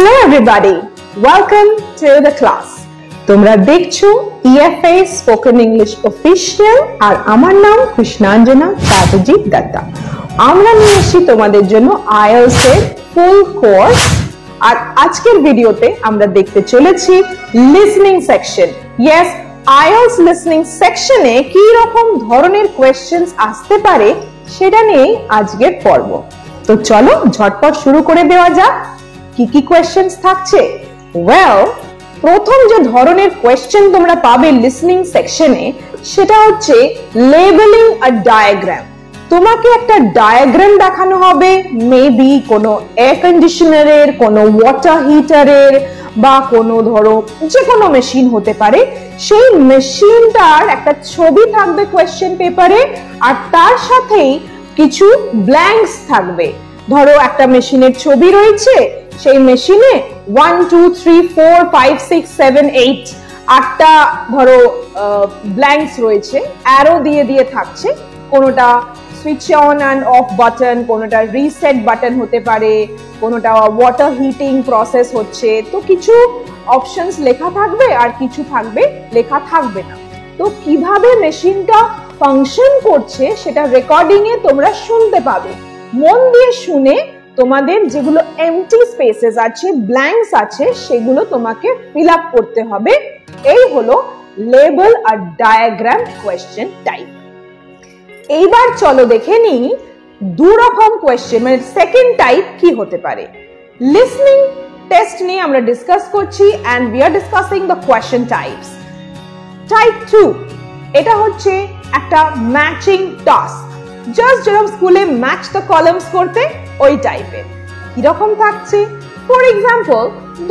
Hello everybody, welcome to the class. তোমরা দেখছো EFA Spoken English Official আর আমার নাম কৃষ্ণাঞ্জনা চ্যাটার্জি দত্তা। আমরা নিয়ে এসেছি তোমাদের জন্য IELTS এর ফুল কোর্স আর আজকের ভিডিওতে আমরা দেখতে চলেছি listening section. Yes, IELTS listening সেকশনে কি রকম ধরনের কোয়েশ্চেনস আসতে পারে সেটা নিয়ে আজকের পর্ব। তো চলো ঝটপট শুরু করে দেওয়া যাক। কি কি কোয়েশ্চেনস থাকছে? ওয়েল, প্রথম যে ধরনের কোয়েশ্চেন তোমরা পাবে লিসনিং সেকশনে সেটা হচ্ছে লেবেলিং আ ডায়াগ্রাম। তোমাকে একটা ডায়াগ্রাম দেখানো হবে, মেবি কোনো এয়ার কন্ডিশনারের, কোনো ওয়াটার হিটারের বা কোনো ধরো যে কোনো মেশিন হতে পারে। সেই মেশিনটার একটা ছবি থাকবে কোয়েশ্চেন পেপারে আর তার সাথেই কিছু ব্ল্যাঙ্কস থাকবে। ধরো একটা মেশিনের ছবি রয়েছে, সেই মেশিনে 1 2 3 4 5 6 7 8 আটটা ধরো ব্ল্যাঙ্কস রয়েছে, অ্যারো দিয়ে দিয়ে থাকছে। কোনোটা switch on and of button, কোনোটা রিসেট বাটন হতে পারে, কোনোটা ওয়াটার হিটিং প্রসেস হচ্ছে। তো কিছু অপশনস লেখা থাকবে আর কিছু থাকবে লেখা থাকবে না। তো কিভাবে মেশিনটা ফাংশন করছে সেটা রেকর্ডিং এ তোমরা শুনতে পাবে। মন দিয়ে শুনে তোমাদের যেগুলো এমটি স্পেসেস আছে, ব্ল্যাঙ্কস আছে, সেগুলো তোমাকে ফিল আপ করতে হবে। এই হলো লেবেল আর ডায়াগ্রাম কোয়েশ্চেন টাইপ। এইবার চলো দেখে নিই দু রকম কোয়েশ্চেন, মানে সেকেন্ড টাইপ কি হতে পারে। লিসনিং টেস্ট নিয়ে আমরা ডিসকাস করছি and we are discussing the question types. Type 2 এটা হচ্ছে একটা ম্যাচিং টাস্ক, জাস্ট যেরকম স্কুলে ম্যাচ দ্য কলামস করতে ওই টাইপের। কিরকম থাকছে? ফর এক্সাম্পল,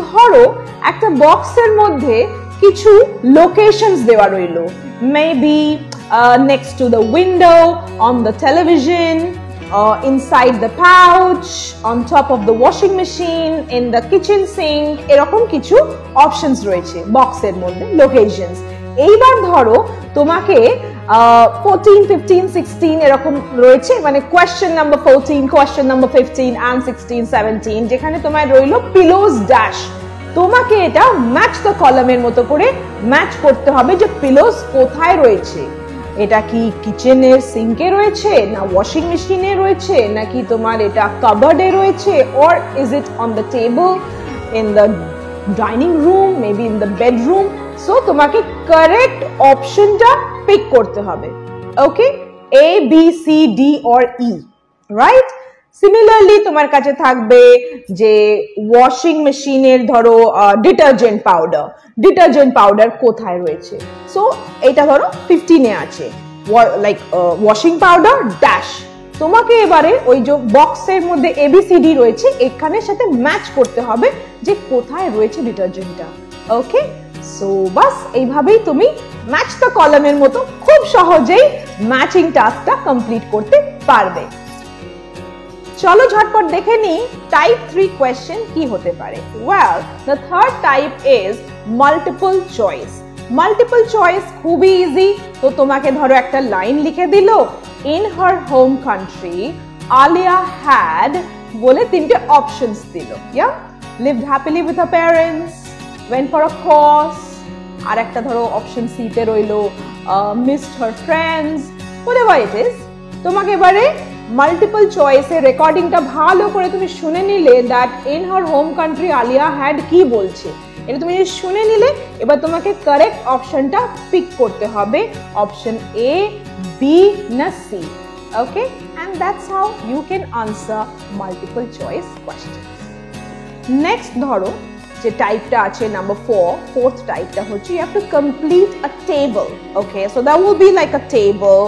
ধরো একটা বক্সের মধ্যে কিছু লোকেশনস দেওয়া রইলো, maybe next to the window, on the television, inside the pouch, on top of the washing machine, in the kitchen sink, এরকম কিছু অপশনস রয়েছে বক্সের মধ্যে, লোকেশনস। এইবার ধরো তোমাকে 14, 15, 16 এরকম রয়েছে, মানে question number 14, question number 15 and 16, 17 যেখানে তোমার রইলো পিলোস ড্যাশ। তোমাকে এটা ম্যাচ দ্য কলামের মতো করে ম্যাচ করতে হবে যে পিলোস কোথায় রয়েছে। এটা কি কিচেনের সিঙ্কে রয়েছে, না ওয়াশিং মেশিনে রয়েছে, নাকি তোমার এটা কাবার্ডে রয়েছে, or is it on the table, in the dining room, maybe in the bedroom. So তোমাকে কারেক্ট অপশনটা পিক করতে হবে। ওকে, A B C D or E, right? Similarly তোমার কাছে থাকবে যে ওয়াশিং মেশিনের ধরো ডিটারজেন্ট পাউডার কোথায় রয়েছে। সো এটা ধরো 15 এ আছে, লাইক ওয়াশিং পাউডার ড্যাশ। তোমাকে এবারে ওই যে বক্সের মধ্যে ABCD রয়েছে এখানের সাথে ম্যাচ করতে হবে যে কোথায় রয়েছে ডিটারজেন্টটা। ওকে, সো বাস এইভাবেই তুমি ম্যাচ দ্য কলামের মতো খুব সহজেই ম্যাচিং টাস্কটা কমপ্লিট করতে পারবে। চলো ঝটপট দেখে নিই টাইপ 3 কোয়েশ্চেন কি হতে পারে। Well, the third type is multiple choice. Multiple choice খুবই ইজি। তো তোমাকে ধরো একটা লাইন লিখে দিল, in her home country Alia had বলে তিনটে অপশনস দিল। Yeah, lived happily with her parents, went for a course, আর একটা ধরো অপশন সি তে রইলো missed her friends, whatever it is। তোমাকে এবারে মাল্টিপল চয়েসের রেকর্ডিংটা ভালো করে তুমি শুনে নিলে that in her home country Alia had কি বলছে, এটা তুমি শুনে নিলে এবার তোমাকে কারেক্ট অপশনটা পিক করতে হবে, অপশন A, B না C। Okay, and that's how you can answer multiple choice question. Next ধরো যে টাইপটা আছে নাম্বার 4, ফোর্থ টাইপটা হচ্ছে you have to complete a table. Okay, so that will be like a table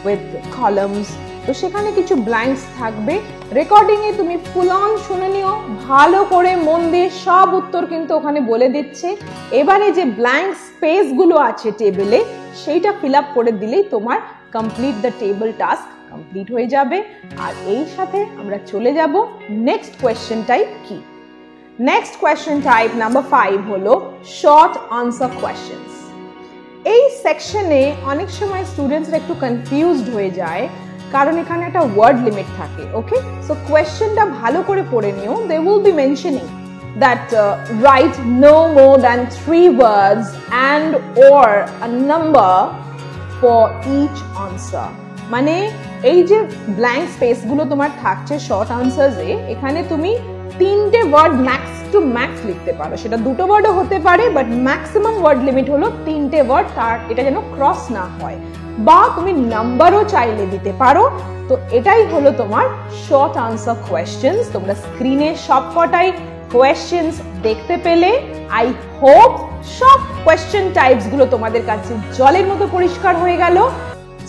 with columns. তো সেখানে কিছু ব্ল্যাঙ্কস থাকবে। রেকর্ডিং এ তুমি ফুল অন শুনে নিও ভালো করে, মন দিয়ে সব উত্তর কিন্তু ওখানে বলে দিচ্ছে। এবারে যে ব্ল্যাঙ্ক স্পেস গুলো আছে টেবিলে সেইটা ফিল আপ করে দিলেই তোমার complete the table task complete হয়ে যাবে। আর এই সাথে আমরা চলে যাব নেক্সট কোয়েশ্চেন টাইপ কি। নেক্সট কোয়েশ্চেন টাইপ নাম্বার 5 হলো শর্ট আনসার কোয়েশ্চেনস। এই সেকশনে অনেক সময় স্টুডেন্টসরা একটু কনফিউজড হয়ে যায় কারণ এখানে একটা ওয়ার্ড লিমিট থাকে। ওকে, সো কোয়েশ্চেনটা ভালো করে পড়ে নিও। They will be mentioning that write no more than 3 words and or a number for each answer. মানে এই যে ব্ল্যাঙ্ক স্পেস গুলো তোমার থাকছে শর্ট আনসার্সে, এখানে তুমি 3টে ওয়ার্ড ম্যাক্স টু ম্যাক্স লিখতে পারো। সেটা 2টো ওয়ার্ডও হতে পারে, বাট ম্যাক্সিমাম ওয়ার্ড লিমিট হলো 3টে ওয়ার্ড, তার এটা যেন ক্রস না হয়। বা তুমি নাম্বারও চাইলে দিতে পারো। তো এটাই হলো তোমার শর্ট আনসার কোয়েশ্চেন্স। তোমরা স্ক্রিনে সবকটাই কোয়েশ্চেন্স দেখতে পেলে। আই হোপ সব কোয়েশ্চেন টাইপস গুলো তোমাদের কাছে জলের মতো পরিষ্কার হয়ে গেল।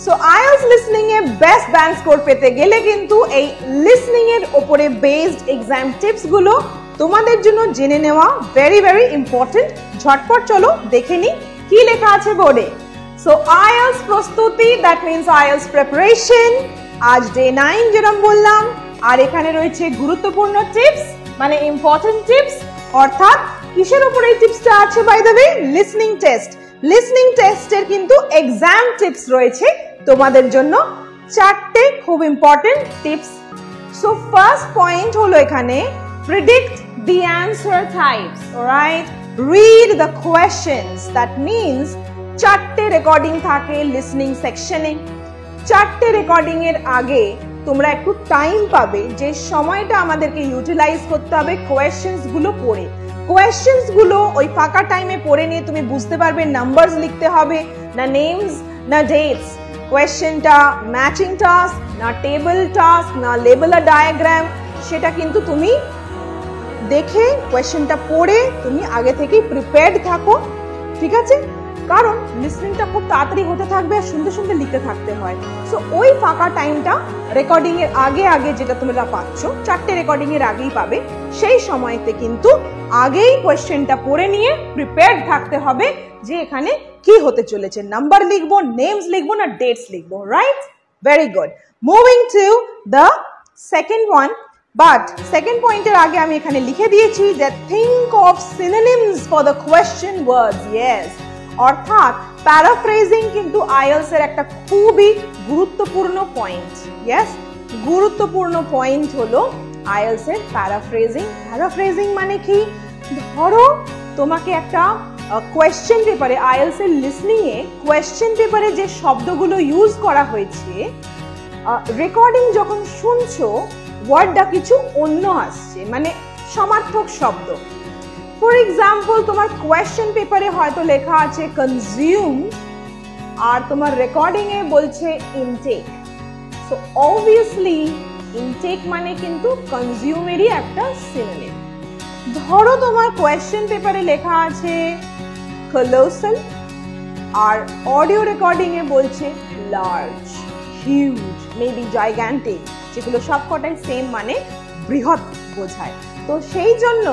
সো আইএলটিএস লিসনিং এ বেস্ট ব্যান্ড স্কোর পেতে গেলে কিন্তু এই লিসনিং এর উপরে বেসড এক্সাম টিপস গুলো তোমাদের জন্য জেনে নেওয়া ভেরি ভেরি ইম্পর্টেন্ট। ঝটপট চলো দেখে নি কি লেখা আছে বোর্ডে। সো আইএলটিএস প্রস্তুতি, দ্যাট মিন্স আইএলটিএস প্রিপারেশন, আজ ডে 9 যেরকম বললাম। আর এখানে রয়েছে গুরুত্বপূর্ণ টিপস, মানে ইম্পর্টেন্ট টিপস। অর্থাৎ কিসের উপরে এই টিপসটা আছে by the way? Listening test. Listening টেস্টের কিন্তু এক্সাম টিপস রয়েছে তোমাদের জন্য 4টে খুব important tips. So first point হলো এখানে predict the answer types, alright? Read the questions. That means 4টে রেকর্ডিং থাকে লিসনিং সেকশনে। 4টে রেকর্ডিং এর আগে তোমরা একটু টাইম পাবে, যে সময়টা আমাদেরকে ইউটিলাইজ করতে হবে কোয়েশ্চেন্স গুলো পড়ে। কোয়েশ্চেন্স গুলো ওই ফাঁকা টাইমে পড়ে নিয়ে তুমি বুঝতে পারবে নাম্বারস লিখতে হবে না নেমস না ডেটস, কোয়েশ্চেনটা ম্যাচিং টাস্ক না টেবল টাস্ক না লেবেল আ ডায়াগ্রাম, সেটা কিন্তু তুমি দেখে কোয়েশ্চেনটা পড়ে তুমি আগে থেকেই প্রিপেয়ার্ড থাকো, ঠিক আছে? কারণ লিসনিংটা খুব তাড়াতাড়ি হতে থাকবে আর শুনতে শুনতে লিখতে থাকতে হয়। সো ওই ফাঁকা টাইমটা রেকর্ডিং এর আগে আগে যেটা তোমরা পাচ্ছ, 4টে রেকর্ডিং এর আগেই পাবে, সেই সময়তে কিন্তু আগেই কোয়েশ্চেনটা পড়ে নিয়ে প্রিপেয়ার্ড থাকতে হবে যে এখানে কি হতে চলেছে, নাম্বার লিখবো, নেমস লিখবো না ডেটস লিখবো, right? Very good. Moving to the second one, but second পয়েন্টের আগে আমি এখানে লিখে দিয়েছি যে think of synonyms for the question words. Yes, অর্থাৎ প্যারাফ্রেজিং কিন্তু আইএলটিএস এর একটা খুবই গুরুত্বপূর্ণ পয়েন্ট। ইয়েস, গুরুত্বপূর্ণ পয়েন্ট হলো আইএলটিএস এর প্যারাফ্রেজিং। প্যারাফ্রেজিং মানে কি? ধরো তোমাকে একটা কোয়েশ্চেন পেপারে, আইএলটিএস এর লিসনিং এ কোয়েশ্চেন পেপারে যে শব্দগুলো ইউজ করা হয়েছে, রেকর্ডিং যখন শুনছো ওয়ার্ডটা কিছু অন্য আসছে, মানে সমার্থক শব্দ। ফর এক্সাম্পল, তোমার কোয়েশ্চেন পেপারে হয়তো লেখা আছে কনজিউম আর তোমার রেকর্ডিং এ বলছে ইনটেক। সো অবভিয়াসলি ইনটেক মানে কিন্তু কনজিউমেরই একটা সিনোনিম। ধরো তোমার কোয়েশ্চেন পেপারে লেখা আছে কলোসাল আর অডিও রেকর্ডিং এ বলছে লার্জ, হিউজ, মেবি জাইগ্যান্টিক, যেগুলো সবকটাই সেম মানে বৃহৎ বোঝায়। তো সেই জন্য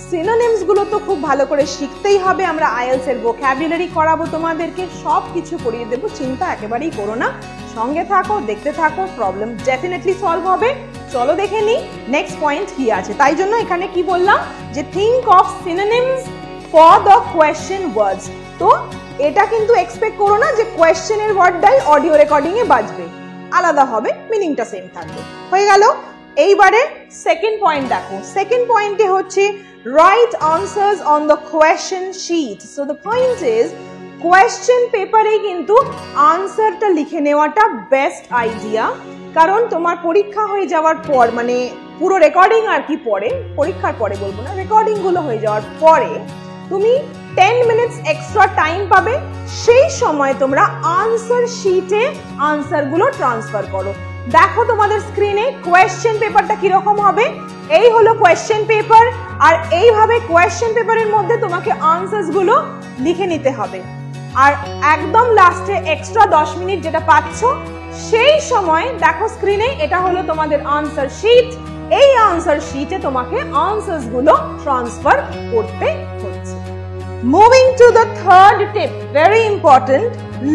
সিনোনিমস গুলো তো খুব ভালো করে শিখতেই হবে। আমরা আইএলটিএস এর ভোকাবুলারি করাবো তোমাদেরকে, সব কিছু করিয়ে দেবো, চিন্তা একেবারেই করো না। সঙ্গে থাকো, দেখতে থাকো, প্রবলেম ডেফিনেটলি সলভ হবে। চলো দেখে নি নেক্সট পয়েন্ট কি আছে। তাই জন্য এখানে কি বললাম যে think of synonyms for the question words. তো এটা কিন্তু এক্সপেক্ট করো না যে কোয়েশ্চেনের ওয়ার্ডটাই অডিও রেকর্ডিং এ বাজবে, আলাদা হবে, মিনিংটা সেম থাকবে। হয়ে গেল। এইবারে সেকেন্ড পয়েন্ট দেখো। সেকেন্ড পয়েন্টে হচ্ছে write answers on the question sheet. So the point is question পেপারে কিন্তু আনসারটা লিখে নেওয়াটা বেস্ট আইডিয়া। কারণ তোমার পরীক্ষা হয়ে যাওয়ার পর, মানে পুরো রেকর্ডিং আর কি পরে, পরীক্ষার পরে বলবো না, রেকর্ডিং গুলো হয়ে যাওয়ার পরে তুমি 10 মিনিটস এক্সট্রা টাইম পাবে। সেই সময় তোমরা আনসার শিটে আনসার গুলো ট্রান্সফার করো। দেখো তোমাদের স্ক্রিনে কোয়েশ্চেন পেপারটা কিরকম হবে। এই হলো কোয়েশ্চেন পেপার, আর এইভাবে কোয়েশ্চেন পেপারের মধ্যে তোমাকে আনসারস গুলো লিখে নিতে হবে। আর একদম লাস্টে এক্সট্রা 10 মিনিট যেটা পাচ্ছ, সেই সময় দেখো স্ক্রিনে, এটা হলো তোমাদের আনসার শিট। এই আনসার শিটে তোমাকে আনসারস গুলো ট্রান্সফার করতে হচ্ছে। Moving to the third tip, very important,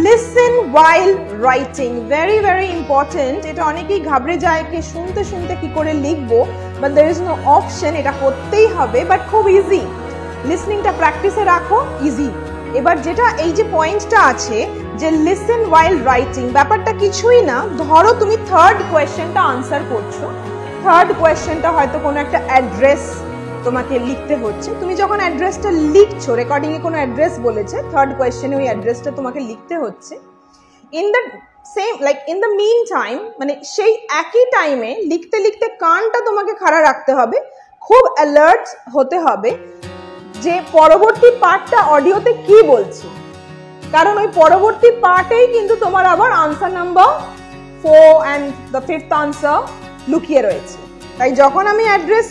listen while writing, very very important. এটা অনেকেই ঘাবড়ে যায় যে শুনতে শুনতে কি করে লিখবো, but there is no option, এটা করতেই হবে, বাট খুব ইজি। লিসনিংটা প্র্যাকটিসে রাখো, ইজি। এবার যেটা এই যে পয়েন্টটা আছে যে লিসেন while writing, ব্যাপারটা কিছুই না। ধরো তুমি থার্ড কোয়েশ্চেনটা আনসার করছো, থার্ড কোয়েশ্চেনটা হয়তো কোনো একটা অ্যাড্রেস তোমাকে লিখতে হচ্ছে। তুমি যখন অ্যাড্রেসটা লিখছো, রেকর্ডিং এ কোনো অ্যাড্রেস বলেছে, থার্ড কোয়েশ্চেনে ওই অ্যাড্রেসটা তোমাকে লিখতে হচ্ছে। ইন দ্য মিন টাইম, মানে সেই একই টাইমে লিখতে লিখতে কানটা তোমাকে খাড়া রাখতে হবে, খুব অ্যালার্ট হতে হবে যে পরবর্তী পার্টটা অডিওতে কি বলছি, কারণ ওই পরবর্তী পার্টেই কিন্তু তোমার আবার answer number 4 and the 5th answer লুকিয়ে রয়েছে। তাই যখন আমি অ্যাড্রেস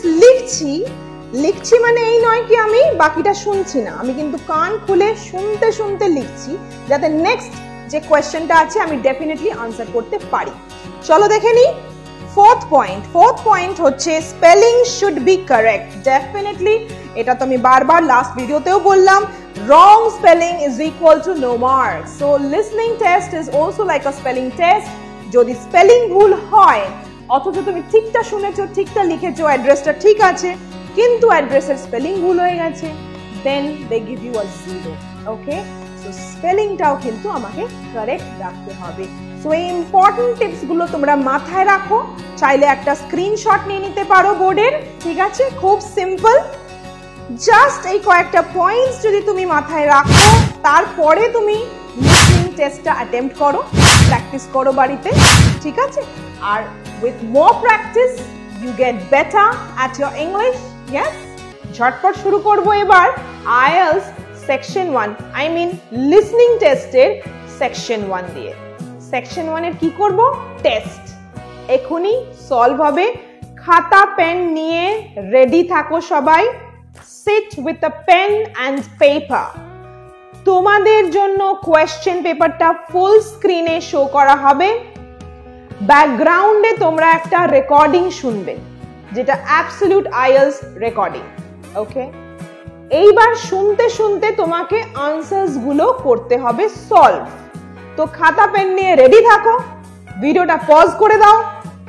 লিখছি মানে এই নয় কি আমি বাকিটা শুনছি না, আমি কিন্তু কান খুলে শুনতে শুনতে লিখছি, যাতে নেক্সট যে কোয়েশ্চেনটা আছে আমি ডেফিনেটলি আনসার করতে পারি। চলো দেখে নিই ফোর্থ পয়েন্ট হচ্ছে spelling should be correct. Definitely এটা তো আমি বারবার লাস্ট ভিডিওতেও বললাম, wrong spelling is equal to no marks. So listening test is also like a spelling test. যদি স্পেলিং ভুল হয় অথচ তুমি ঠিকটা শুনেছো, ঠিকটা লিখেছো, অ্যাড্রেসটা ঠিক আছে, কিন্তু অ্যাড্রেসের স্পেলিং ভুল হয়ে গেছে, then they give you a 0. Okay, so স্পেলিংটাও কিন্তু আমাকে কারেক্ট রাখতে হবে। সো এই ইম্পর্টেন্ট টিপস গুলো তোমরা মাথায় রাখো, চাইলে একটা স্ক্রিনশট নিয়ে নিতে পারো বোর্ডের, ঠিক আছে? খুব সিম্পল, জাস্ট এই কয়েকটা পয়েন্টস যদি তুমি মাথায় রাখো, তারপরে তুমি লিসনিং টেস্টটা অ্যাটেম্প্ট করো, প্র্যাকটিস করো বাড়িতে, ঠিক আছে? আর with more practice you get better at your English. Yes, ঝটপট শুরু করবো এবার IELTS section 1, I mean listening টেস্টের সেকশন 1 দিয়ে। সেকশন 1 এর কি করব? টেস্ট। এখনই সলভ হবে, খাতা পেন নিয়ে রেডি থাকো সবাই। Sit with a pen and paper. তোমাদের জন্য কোয়েশ্চেন পেপারটা ফুল স্ক্রিনে শো করা হবে, ব্যাকগ্রাউন্ডে তোমরা একটা রেকর্ডিং শুনবে, যেটা অ্যাবসলিউট আইএলটিএস রেকর্ডিং। ওকে, এইবার শুনতে শুনতে তোমাকে আনসারস গুলো করতে হবে সলভ। তো খাতা পেন নিয়ে রেডি থাকো, ভিডিওটা পজ করে দাও,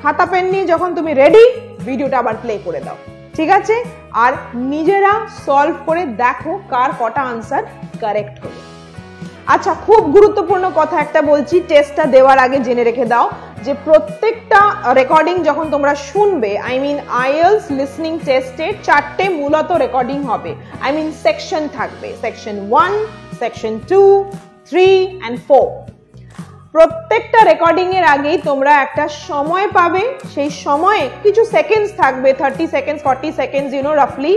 খাতা পেন নিয়ে যখন তুমি রেডি ভিডিওটা আবার প্লে করে দাও, ঠিক আছে? আর নিজেরা সলভ করে দেখো কার কটা আনসার কারেক্ট হলো। আচ্ছা, খুব গুরুত্বপূর্ণ কথা একটা বলছি, টেস্টটা দেওয়ার আগে জেনে রেখে দাও যে প্রত্যেকটা রেকর্ডিং যখন তোমরা শুনবে, আই মিন আইএলটিএস লিসনিং টেস্টে 4টে মূলত রেকর্ডিং হবে, আই মিন সেকশন থাকবে, সেকশন 1, সেকশন 2, 3 and 4। প্রত্যেকটা রেকর্ডিং এর আগেই তোমরা একটা সময় পাবে, সেই সময়ে কিছু সেকেন্ডস থাকবে, 30 সেকেন্ডস 40 সেকেন্ডস, ইউ নো, রাফলি।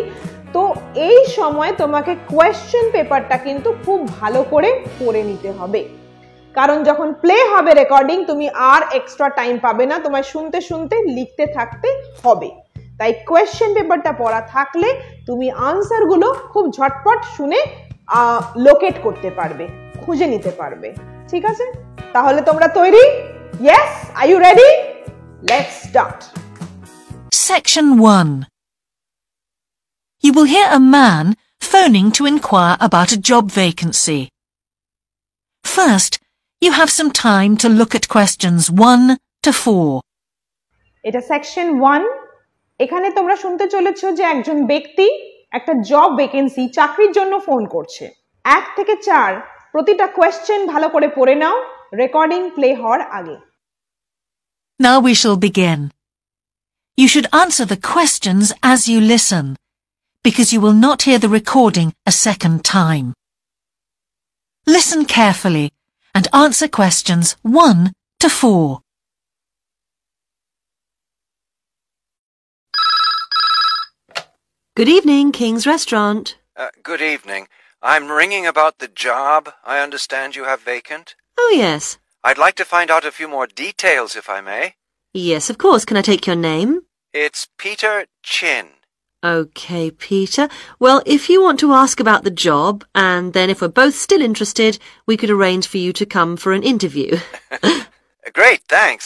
তো এই সময় তোমাকে কোয়েশ্চেন পেপারটা কিন্তু খুব ভালো করে পড়ে নিতে হবে, কারণ যখন প্লে হবে রেকর্ডিং তুমি আর এক্সট্রা টাইম পাবে না, তোমায় শুনতে শুনতে লিখতে থাকতে হবে। তাই কোয়েশ্চেন পেপারটা পড়া থাকলে তুমি আনসার গুলো খুব ঝটপট শুনে লোকেট করতে পারবে, খুঁজে নিতে পারবে, ঠিক আছে? তাহলে তোমরা তৈরি? Yes, are you ready? Let's start. Section 1. You will hear a man phoning to inquire about a job vacancy. First, you have some time to look at questions 1 to 4. এটা সেকশন 1। এখানে তোমরা শুনতে চলেছো যে একজন ব্যক্তি একটা জব ভ্যাকেন্সি, চাকরির জন্য ফোন করছে। 1 থেকে 4 প্রতিটা কোয়েশ্চেন ভালো করে পড়ে নাও রেকর্ডিং প্লে হওয়ার আগে। Now we shall begin. You should answer the questions as you listen, because you will not hear the recording a second time. Listen carefully and answer questions 1 to 4. Good evening, King's Restaurant. Good evening. I'm ringing about the job I understand you have vacant. Oh, yes. I'd like to find out a few more details, if I may. Yes, of course. Can I take your name? It's Peter Chin. Okay, Peter. Well, if you want to ask about the job, and then if we're both still interested, we could arrange for you to come for an interview. Great, thanks.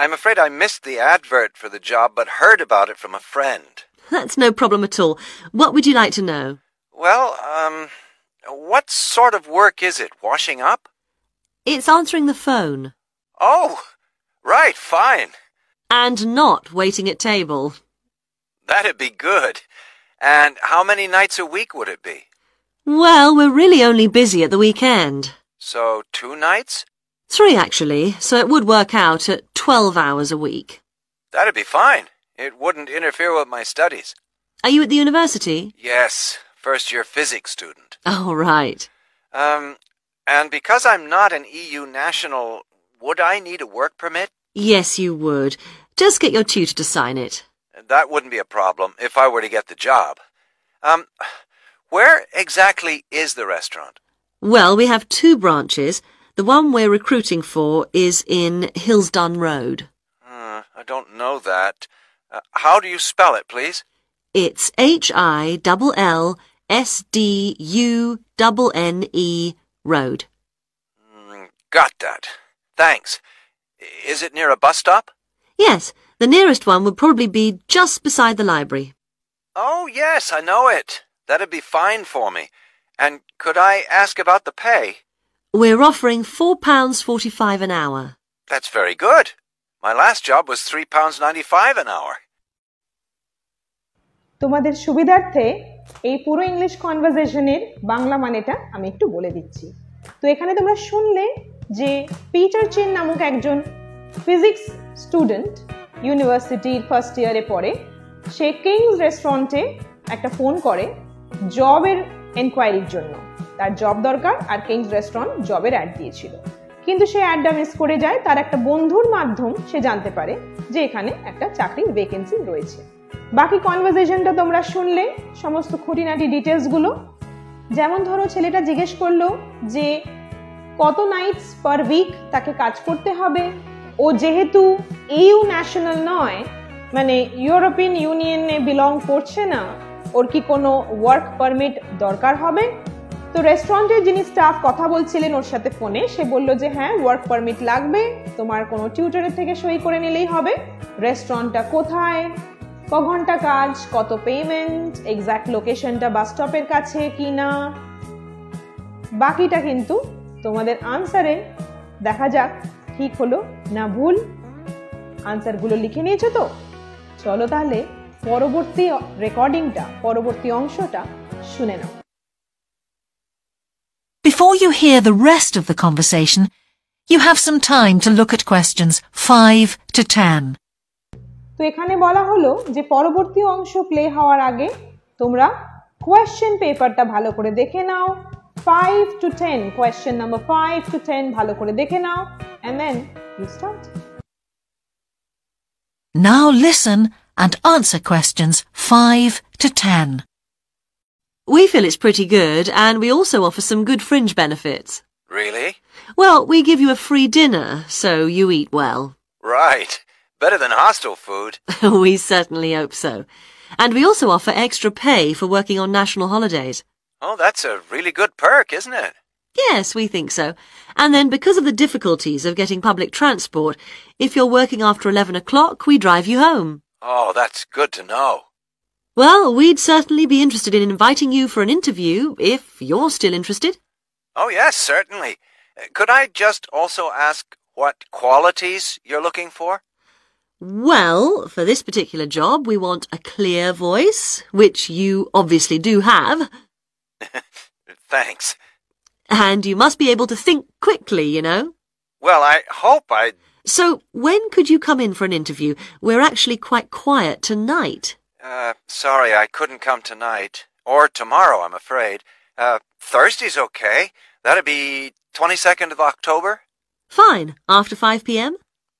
I'm afraid I missed the advert for the job, but heard about it from a friend. That's no problem at all. What would you like to know? Well, what sort of work is it? Washing up? It's answering the phone. Oh, right, fine. And not waiting at table. That'd be good. And how many nights a week would it be? Well, we're really only busy at the weekend. So 2 nights? 3, actually, so it would work out at 12 hours a week. That'd be fine. It wouldn't interfere with my studies. Are you at the university? Yes, first-year physics student. Oh, right. And because I'm not an EU national, would I need a work permit? Yes, you would. Just get your tutor to sign it. That wouldn't be a problem if I were to get the job. Where exactly is the restaurant? Well, we have 2 branches. The one we're recruiting for is in Hillsdon Road. I don't know that. How do you spell it, please? It's HILLSDUNNE Road. Got that. Thanks. Is it near a bus stop? Yes, the nearest one would probably be just beside the library. Oh, yes, I know it. That'd be fine for me. And could I ask about the pay? We're offering £4.45 an hour. That's very good. My last job was £3.95 an hour. তোমাদের সুবিধার্থে এই পুরো English কনভারসেশনের Bangla মানেটা আমি একটু বলে দিচ্ছি। তো এখানে তোমরা শুনলে যে পিটার চেন নামক একজন ফিজিক্স স্টুডেন্ট ইউনিভার্সিটির ফার্স্ট ইয়ারে পড়ে, সে কিংস রেস্টুরেন্টে একটা ফোন করে জবের এনকোয়ারির জন্য। তার জব দরকার আর কিংস রেস্টুরেন্ট জবের অ্যাড দিয়েছিল, কিন্তু সে অ্যাডটা মিস করে যায়। তার একটা বন্ধুর মাধ্যম সে জানতে পারে যে এখানে একটা চাকরির ভ্যাকেন্সি রয়েছে। বাকি কনভারসেশনটা তোমরা শুনলে, সমস্ত খুঁটিনাটি ডিটেলসগুলো। যেমন ধরো ছেলেটা জিজ্ঞেস করলো যে কত নাইটস পার উইক তাকে কাজ করতে হবে। ও যেহেতু ইউ ন্যাশনাল নয়, মানে ইউরোপিয়ান ইউনিয়নে বিলং করছে না, ওর কি কোনো ওয়ার্ক পারমিট দরকার হবে? তো রেস্টুরেন্টের যিনি স্টাফ কথা বলছিলেন ওর সাথে ফোনে, সে বলল যে হ্যাঁ, ওয়ার্ক পারমিট লাগবে, তোমার কোনো টিউটরের থেকে সই করে নিলেই হবে। রেস্টুরেন্টটা কোথায়, ক ঘন্টা কাজ, কত পেমেন্ট, এক্সাক্ট লোকেশনটা বাস স্টপের কাছে কি না, বাকিটা কিন্তু তোমাদের আনসারে দেখা যাক ঠিক হলো না ভুল। আনসারগুলো লিখে নিয়েছো তো? চলো তাহলে পরবর্তী রেকর্ডিংটা, পরবর্তী অংশটা শুনে নাও। Before you hear the rest of the conversation, you have some time to look at questions 5 to 10. তো এখানে বলা হলো যে পরবর্তী অংশ প্লে হওয়ার আগে তোমরা কোয়েশ্চেন পেপারটা ভালো করে দেখে নাও। 5 to 10, কোয়েশ্চেন নাম্বার 5 to 10 ভালো করে দেখে নাও, and then you start. Now listen and answer questions 5 to 10. We feel it's pretty good, and we also offer some good fringe benefits. Really? Well, we give you a free dinner, so you eat well. Right. Better than hostel food. We certainly hope so. And we also offer extra pay for working on national holidays. Oh, that's a really good perk, isn't it? Yes, we think so. And then because of the difficulties of getting public transport, if you're working after 11 o'clock, we drive you home. Oh, that's good to know. Well, we'd certainly be interested in inviting you for an interview, if you're still interested. Oh, yes, certainly. Could I just also ask what qualities you're looking for? Well, for this particular job, we want a clear voice, which you obviously do have. Thanks. And you must be able to think quickly, you know. Well, I hope I'd... So, when could you come in for an interview? We're actually quite quiet tonight. Sorry, I couldn't come tonight. Or tomorrow, I'm afraid. Thursday's okay. That'd be 22nd of October? Fine. After 5 p.m.?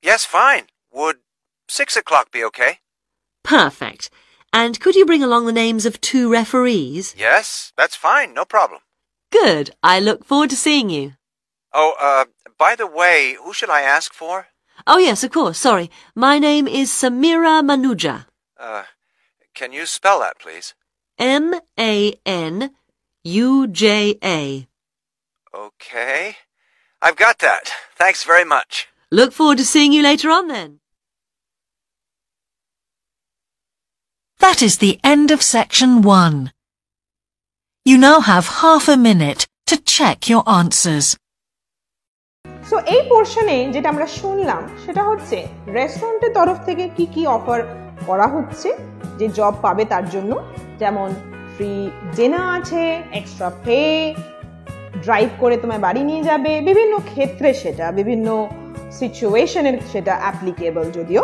Yes, fine. Would 6 o'clock be okay? Perfect. And could you bring along the names of 2 referees? Yes, that's fine. No problem. Good. I look forward to seeing you. Oh, by the way, who should I ask for? Oh, yes, of course. Sorry. My name is Samira Manuja. Can you spell that, please? M-A-N-U-J-A. Okay. I've got that. Thanks very much. Look forward to seeing you later on, then. That is the end of section 1. You now have half a minute to check your answers. So এই পোর্শনে যেটা আমরা শুনলাম সেটা হচ্ছে রেস্টুরেন্টের তরফ থেকে কি কি অফার করা হচ্ছে যে জব পাবে তার জন্য। যেমন ফ্রি ডিনার আছে, এক্সট্রা পে, ড্রাইভ করে তোমায় বাড়ি নিয়ে যাবে, বিভিন্ন ক্ষেত্রে সেটা বিভিন্ন সিচুয়েশনের সেটা অ্যাপ্লিকেবল যদিও।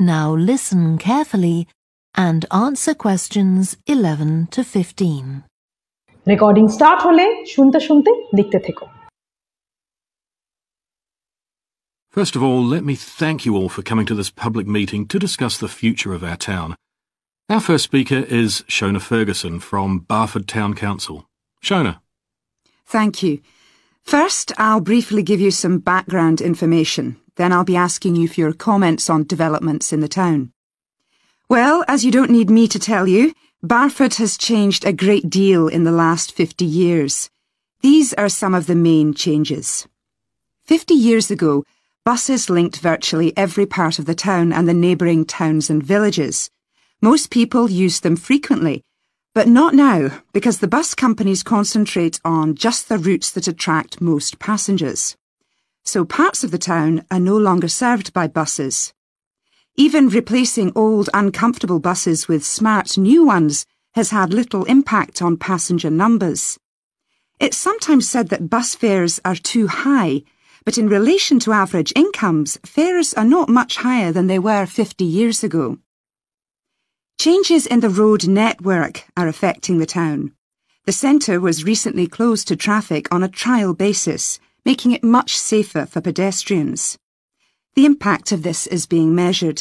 Now listen carefully and answer questions 11 to 15. Recording start হলে শুনতে শুনতে লিখতে থেকো। First of all, let me thank you all for coming to this public meeting to discuss the future of our town. Our first speaker is Shona Ferguson from Barford Town Council. Shona. Thank you. First, I'll briefly give you some background information. Then I'll be asking you for your comments on developments in the town. Well, as you don't need me to tell you, Barford has changed a great deal in the last 50 years. These are some of the main changes. 50 years ago, buses linked virtually every part of the town and the neighbouring towns and villages. Most people used them frequently, but not now, because the bus companies concentrate on just the routes that attract most passengers. So parts of the town are no longer served by buses. Even replacing old, uncomfortable buses with smart new ones has had little impact on passenger numbers. It's sometimes said that bus fares are too high, but in relation to average incomes, fares are not much higher than they were 50 years ago. Changes in the road network are affecting the town. The centre was recently closed to traffic on a trial basis, making it much safer for pedestrians. The impact of this is being measured.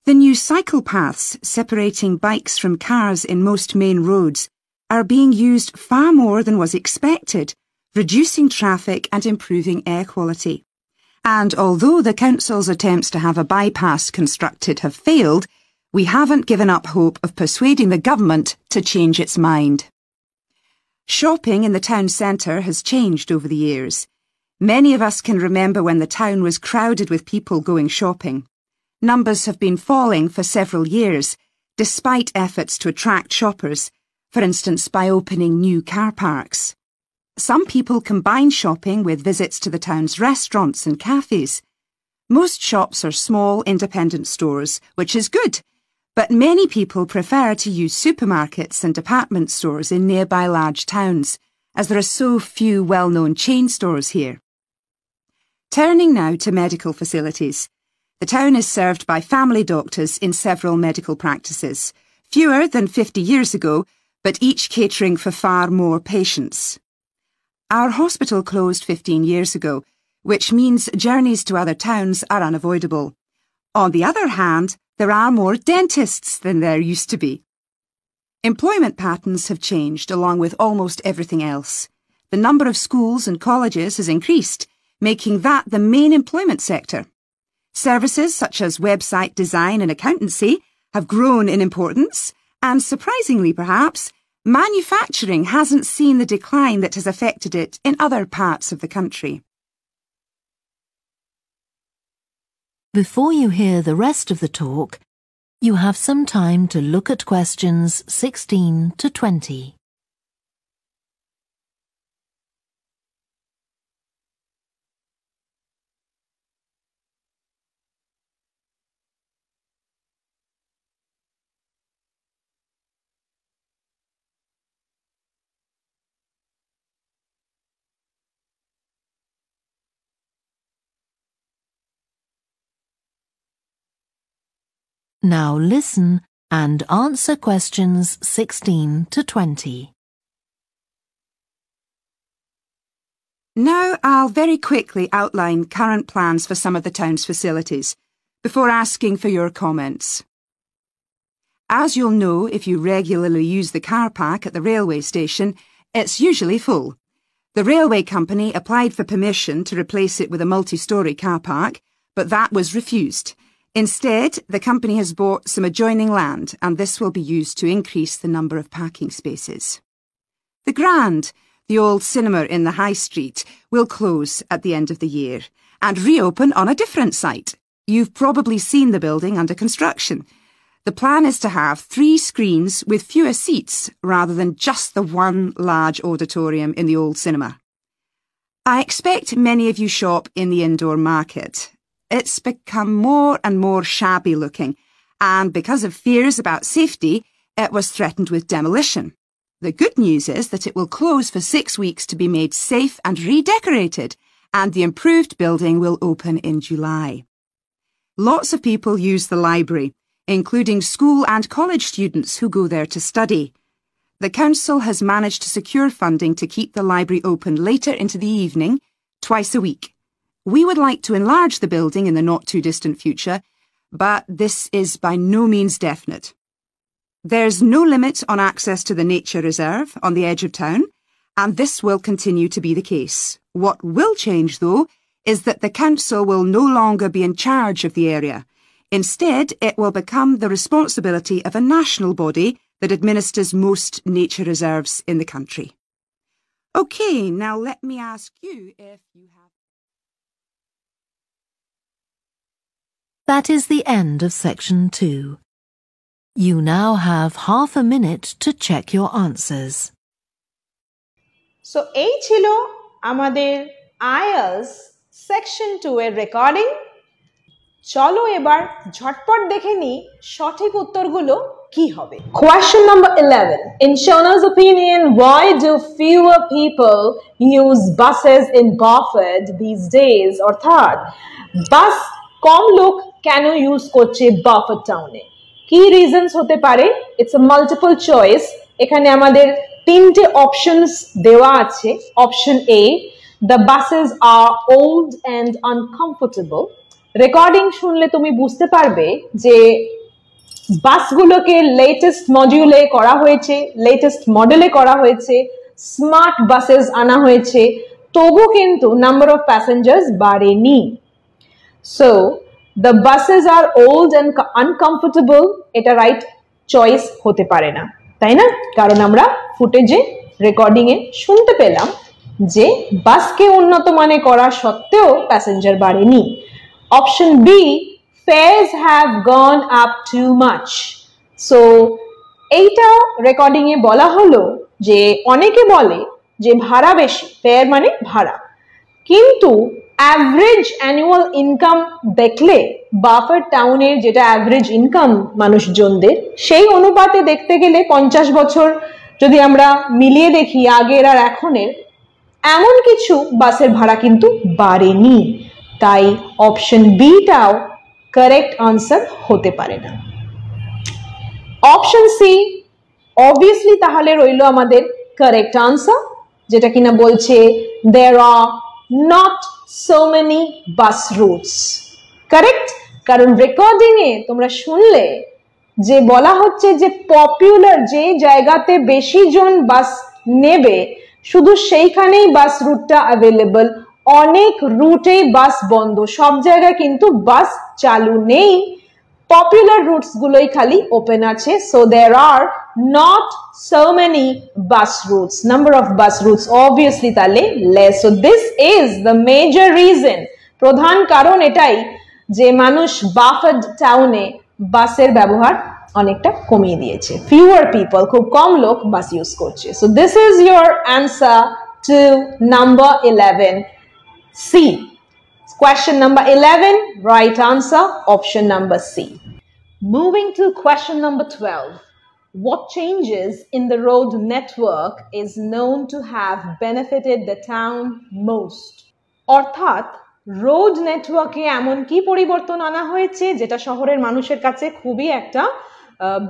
The new cycle paths separating bikes from cars in most main roads are being used far more than was expected, reducing traffic and improving air quality. And although the council's attempts to have a bypass constructed have failed, we haven't given up hope of persuading the government to change its mind. Shopping in the town centre has changed over the years. Many of us can remember when the town was crowded with people going shopping. Numbers have been falling for several years, despite efforts to attract shoppers, for instance by opening new car parks. Some people combine shopping with visits to the town's restaurants and cafes. Most shops are small, independent stores, which is good, but many people prefer to use supermarkets and department stores in nearby large towns, as there are so few well-known chain stores here. Turning now to medical facilities. The town is served by family doctors in several medical practices, fewer than 50 years ago, but each catering for far more patients. Our hospital closed 15 years ago, which means journeys to other towns are unavoidable. On the other hand, there are more dentists than there used to be. Employment patterns have changed along with almost everything else. The number of schools and colleges has increased, making that the main employment sector. Services such as website design and accountancy have grown in importance, and surprisingly perhaps, manufacturing hasn't seen the decline that has affected it in other parts of the country. Before you hear the rest of the talk, you have some time to look at questions 16 to 20. Now listen and answer questions 16 to 20. Now I'll very quickly outline current plans for some of the town's facilities, before asking for your comments. As you'll know if you regularly use the car park at the railway station, it's usually full. The railway company applied for permission to replace it with a multi-storey car park, but that was refused. Instead, the company has bought some adjoining land, and this will be used to increase the number of parking spaces. The Grand, the old cinema in the High Street, will close at the end of the year and reopen on a different site. You've probably seen the building under construction. The plan is to have 3 screens with fewer seats rather than just the one large auditorium in the old cinema. I expect many of you shop in the indoor market. It's become more and more shabby looking, and because of fears about safety, it was threatened with demolition. The good news is that it will close for 6 weeks to be made safe and redecorated, and the improved building will open in July. Lots of people use the library, including school and college students who go there to study. The council has managed to secure funding to keep the library open later into the evening, twice a week. We would like to enlarge the building in the not-too-distant future, but this is by no means definite. There's no limit on access to the nature reserve on the edge of town, and this will continue to be the case. What will change, though, is that the council will no longer be in charge of the area. Instead, it will become the responsibility of a national body that administers most nature reserves in the country. OK, now let me ask you if you have... That is the end of section 2. You now have half a minute to check your answers. So এই ছিল আমাদের IELTS section 2 এর recording. চলো এবার ঝটপট দেখে নিই সঠিক উত্তরগুলো কি হবে। Question number 11. In Shona's opinion, why do fewer people use buses in Barford these days? অর্থাৎ বাস কম লোক কেন ইউজ করছে বাফার্ড টাউনে? কি রিজনস হতে পারে? It's a multiple choice. এখানে আমাদের তিনটে অপশনস দেওয়া আছে। Option A, the buses are old and uncomfortable. Recording শুনলে তুমি বুঝতে পারবে যে বাসগুলোকে লেটেস্ট মডিউলে করা হয়েছে, লেটেস্ট মডেলে করা হয়েছে, স্মার্ট বাসেস আনা হয়েছে, তবু কিন্তু নাম্বার অফ প্যাসেঞ্জার্স বাড়েনি। So the buses are old and uncomfortable, এটা রাইট চয়েস হতে পারে না, তাই না? কারণ আমরা ফুটেজে রেকর্ডিং এ শুনতে পেলাম যে বাসকে উন্নত মানে করা সত্ত্বেও প্যাসেঞ্জার বাড়েনি। Option B, fares have gone up too much. So এইটা রেকর্ডিং এ বলা হলো যে অনেকে বলে যে ভাড়া বেশি, ফেয়ার মানে ভাড়া, কিন্তু অ্যাভারেজ অ্যানুয়াল ইনকাম দেখলে বাফার্ড টাউনের যেটা অ্যাভারেজ ইনকাম মানুষজনদের, সেই অনুপাতে দেখতে গেলে 50 বছর যদি আমরা মিলিয়ে দেখি আগের আর এখনের, এমন কিছু বাসের ভাড়া কিন্তু বাড়েনি। তাই অপশন বিটাও কারেক্ট আনসার হতে পারে না। অপশন সি অবভিয়াসলি তাহলে রইল আমাদের কারেক্ট আনসার, যেটা কিনা বলছে there are not so many bus routes. Correct? কারণ রেকর্ডিং এ তোমরা শুনলে যে বলা হচ্ছে যে পপুলার যে জায়গাতে বেশি জন বাস নেবে শুধু সেইখানেই বাস রুটটা অ্যাভেলেবল, অনেক রুটেই বাস বন্ধ, সব জায়গায় কিন্তু বাস চালু নেই, পপুলার রুটস গুলোই খালি ওপেন আছে। So there are not so many bus routes. Number of bus routes obviously তাহলে less. So this is the major reason, প্রধান কারণ এটাই যে মানুষ বাফার্ড টাউনে বাসের ব্যবহার অনেকটা কমিয়ে দিয়েছে। fewer people, খুব কম লোক বাস ইউজ করছে। So this is your answer to number 11, C. Question number 11, right answer, option number C. Moving to question number 12. What changes in the road network is known to have benefited the town most? অর্থাৎ road নেটওয়ার্কে এমন কি পরিবর্তন আনা হয়েছে যেটা শহরের মানুষের কাছে খুবই একটা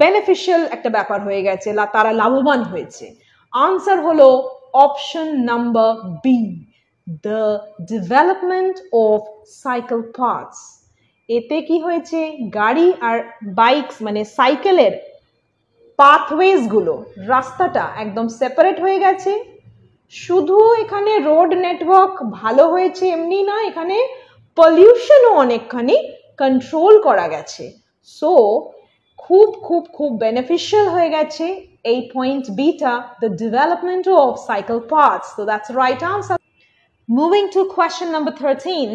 বেনিফিশিয়াল একটা ব্যাপার হয়ে গেছে, তারা লাভবান হয়েছে। আনসার হলো option number B, the development of cycle paths. এতে কি হয়েছে, গাড়ি আর বাইকস মানে সাইকেলের পাথওয়েজ গুলো, রাস্তাটা একদম সেপারেট হয়ে গেছে। শুধু এখানে রোড নেটওয়ার্ক ভালো হয়েছে এমনি না, এখানে পলিউশনও অনেকখানি কন্ট্রোল করা গেছে। সো খুব খুব খুব বেনিফিশিয়াল হয়ে গেছে এই point beta, the development of cycle paths. So that's the right answer. Moving to question number 13,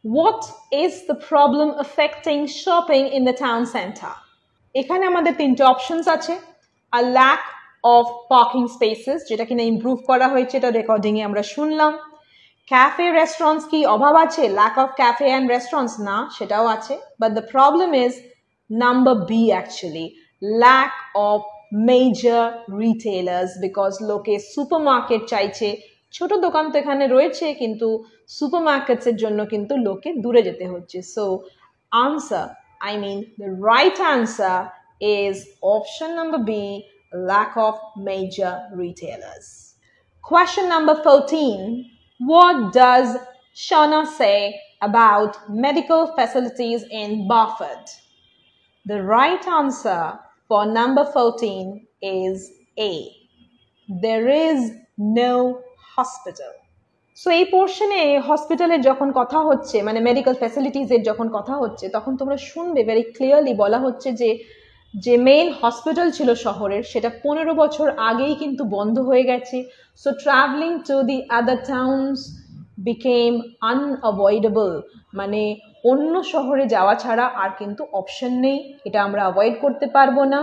what is the problem affecting shopping in the town center? এখানে আমাদের তিনটে অপশনস আছে। a lack of parking spaces, যেটা কিনা improve করা হয়েছে, এটা recording এ আমরা শুনলাম। ক্যাফে রেস্টুরেন্টস কি অভাব আছে? lack of cafe and restaurants না, সেটাও আছে, but the problem is number B actually, lack of major retailers, because লোকে সুপারমার্কেট চাইছে। ছোট দোকান তো এখানে রয়েছে কিন্তু সুপারমার্কেটস এর জন্য কিন্তু লোকে দূরে যেতে হচ্ছে। So answer, I mean the right answer is option number B, lack of major retailers. Question number 14. What does Shauna say about medical facilities in Barford? The right answer for number 14 is A. There is no hospital. So এই পোর্শনে হসপিটালের যখন কথা হচ্ছে মানে medical ফ্যাসিলিটিজের যখন কথা হচ্ছে তখন তোমরা শুনবে ভেরি ক্লিয়ারলি বলা হচ্ছে যে মেইন হসপিটাল ছিল শহরের সেটা 15 বছর আগেই কিন্তু বন্ধ হয়ে গেছে so travelling to the other towns became unavoidable মানে অন্য শহরে যাওয়া ছাড়া আর কিন্তু অপশন নেই এটা আমরা অ্যাভয়েড করতে পারবো না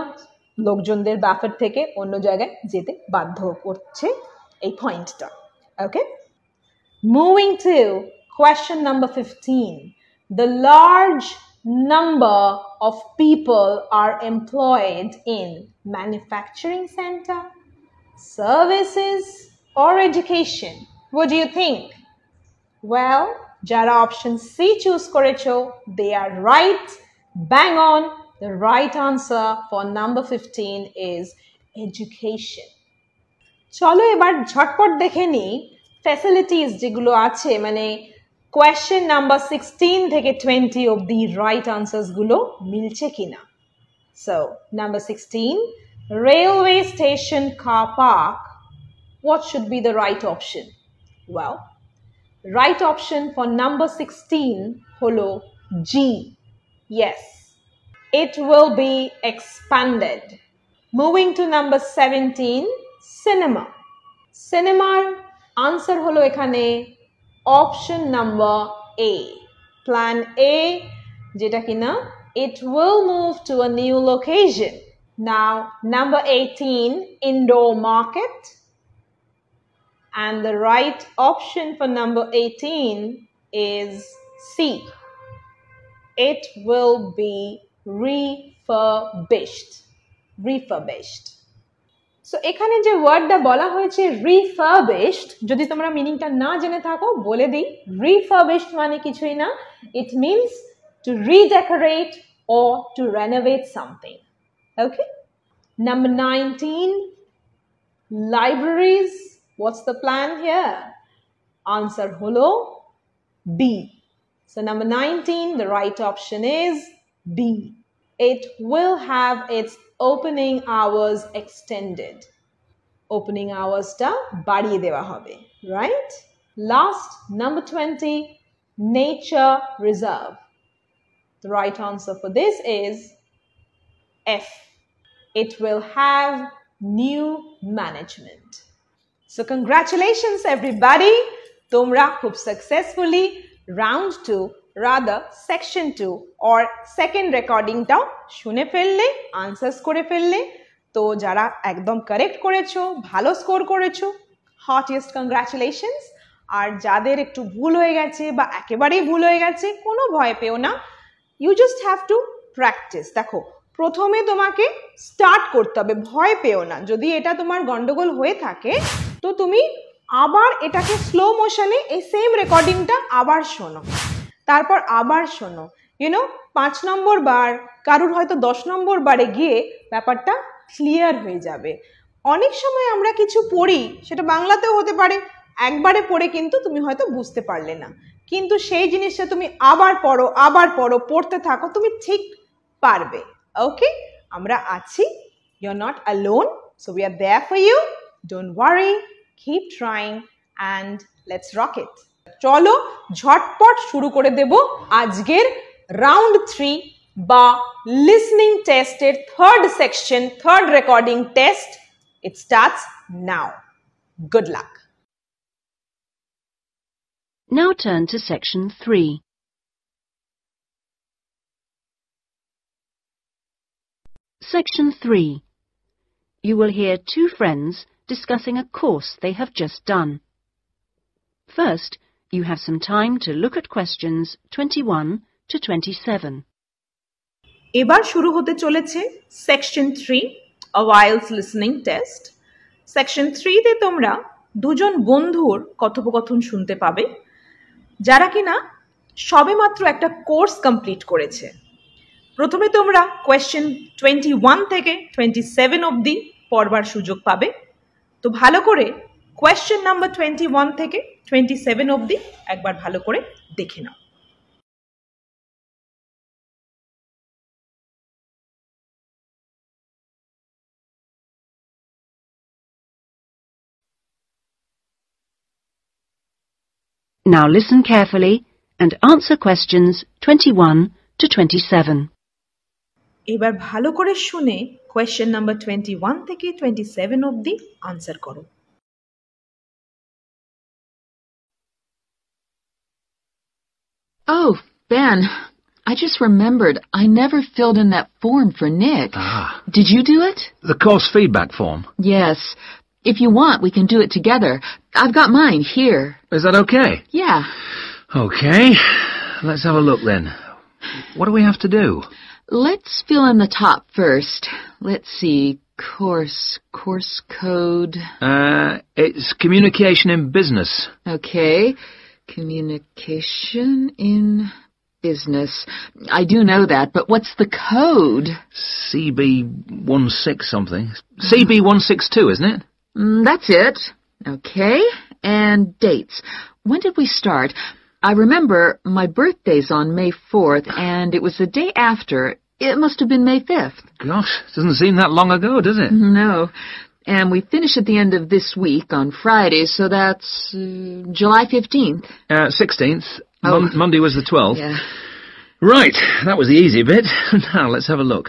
লোকজনদের বাফেট থেকে অন্য জায়গায় যেতে বাধ্য করছে এই পয়েন্টটা ওকে Moving to question number 15. The large number of people are employed in manufacturing center, services, or education. What do you think? Well, jara option C choose korecho, they are right. Bang on. The right answer for number 15 is education. Chalo ebar jhotpot dekhe ni facilities যেগুলো আছে মানে question number 16 থেকে 20 of the right answers গুলো মিলছে কিনা so number 16 railway station car park what should be the right option well right option for number 16 holo G yes it will be expanded moving to number 17 cinema answer holo ekhane option number A plan A jeta kina it will move to a new location now number 18 indoor market and the right option for number 18 is C it will be refurbished So এখানে যে ওয়ার্ডটা বলা হয়েছে refurbished যদি তোমরা মিনিংটা না জেনে থাকো বলে দিই refurbished মানে কিছুই না it means to redecorate or to renovate something okay number 19 libraries what's the plan here answer holo B so number 19 the right option is B it will have its opening hours extended opening hours ta badiye dewa hobe right last number 20 nature reserve the right answer for this is F it will have new management so congratulations everybody tomra khub successfully round 2 rather section 2 or second recording ta shune felle answers kore felle to jara ekdom correct korecho bhalo score korecho heartiest congratulations আর যাদের একটু ভুল হয়ে গেছে বা একেবারেই ভুল হয়ে গেছে কোনো ভয় পেও না you just have to practice দেখো প্রথমে তোমাকে স্টার্ট করতে হবে ভয় পেও না যদি এটা তোমার গন্ডগোল হয়ে থাকে তো তুমি আবার এটাকে স্লো মোশনে এই সেম রেকর্ডিংটা আবার শোনো তারপর আবার শোনো ইউ নো 5 নম্বর বার কারুর হয়তো 10 নম্বর বারে গিয়ে ব্যাপারটা ক্লিয়ার হয়ে যাবে অনেক সময় আমরা কিছু পড়ি সেটা বাংলাতেও হতে পারে একবারে পড়ে কিন্তু তুমি হয়তো বুঝতে পারলে না কিন্তু সেই জিনিসটা তুমি আবার পড়ো পড়তে থাকো তুমি ঠিক পারবে ওকে আমরা আছি you are not alone so we are there for you don't worry keep trying and let's rock it চলো ঝটপট শুরু করে দেব আজকের রাউন্ড 3 বা লিসনিং টেস্টের third section third recording test it starts now good luck Now turn to section 3. Section 3. You will hear two friends discussing a course they have just done. First, you have some time to look at questions 21 to 27. এবার শুরু হতে চলেছে section 3 a while's listening test. Section 3 তে তোমরা দুজন বন্ধুর কথোপকথন শুনতে পাবে যারা কিনা সবেমাত্র একটা কোর্স কমপ্লিট করেছে। প্রথমে তোমরা কোয়েশ্চেন 21 থেকে 27 অবধি পড়বার সুযোগ পাবে। তো ভালো করে কোয়েশ্চেন নাম্বার 21 থেকে 27 অবধি একবার ভালো করে দেখে নাও। Now listen carefully and answer questions 21 to 27. এবার ভালো করে শুনে কোয়েশ্চেন নাম্বার 21 থেকে 27 অবধি আনসার করো। Oh, Ben, I just remembered I never filled in that form for Nick. Ah. Did you do it? The course feedback form. Yes. If you want, we can do it together. I've got mine here. Is that okay? Yeah. Okay. Let's have a look then. What do we have to do? Let's fill in the top first. Let's see. Course code. It's communication in business. Okay. Communication in business. I do know that, but what's the code? CB16 something. CB162, isn't it? That's it. Okay. And dates. When did we start? I remember my birthday's on May 4th, and it was the day after. It must have been May 5th. Gosh, doesn't seem that long ago, does it? No. And we finish at the end of this week on Friday, so that's July 15th. 16th. Oh. Monday was the 12th. Yeah. Right, that was the easy bit. Now let's have a look.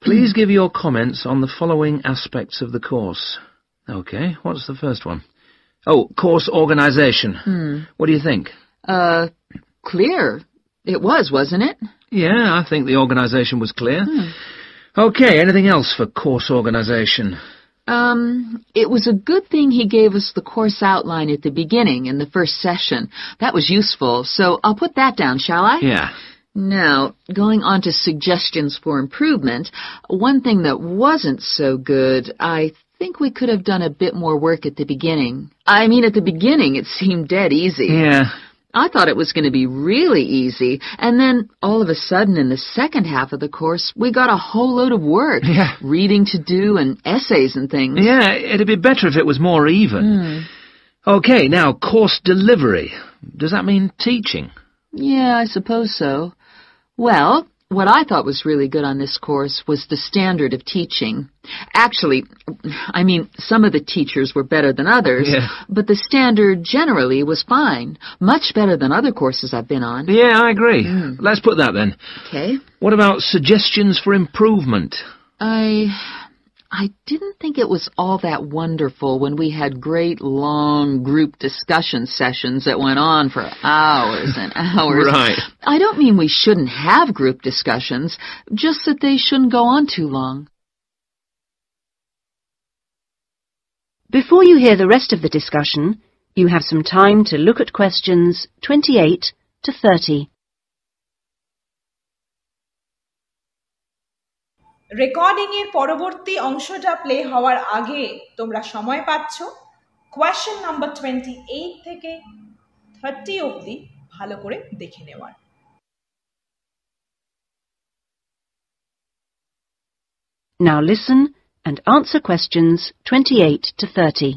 Please give your comments on the following aspects of the course. Okay, what's the first one? Oh, course organisation. What do you think? Clear. It was, wasn't it? Yeah, I think the organisation was clear. Okay, anything else for course organisation? It was a good thing he gave us the course outline at the beginning in the first session. That was useful, so I'll put that down, shall I? Yeah. Now, going on to suggestions for improvement, one thing that wasn't so good, I think we could have done a bit more work at the beginning. I mean, at the beginning it seemed dead easy. Yeah. I thought it was going to be really easy, and then all of a sudden in the second half of the course, we got a whole load of work. Yeah. Reading to do and essays and things. Yeah, it'd be better if it was more even. Okay, now, course delivery. Does that mean teaching? Yeah, I suppose so. Well, what I thought was really good on this course was the standard of teaching. Actually, I mean, some of the teachers were better than others, Yeah. but the standard generally was fine. Much better than other courses I've been on. Yeah, I agree. Let's put that then. Okay. What about suggestions for improvement? I didn't think it was all that wonderful when we had great long group discussion sessions that went on for hours and hours. Right. I don't mean we shouldn't have group discussions, just that they shouldn't go on too long. Before you hear the rest of the discussion, you have some time to look at questions 28 to 30. Recording এর পরবর্তী অংশটা play হওয়ার আগে তোমরা সময় পাচ্ছ question number 28 থেকে 30 অবধি ভালো করে দেখে নেওয়ার। Now listen and answer questions 28 to 30.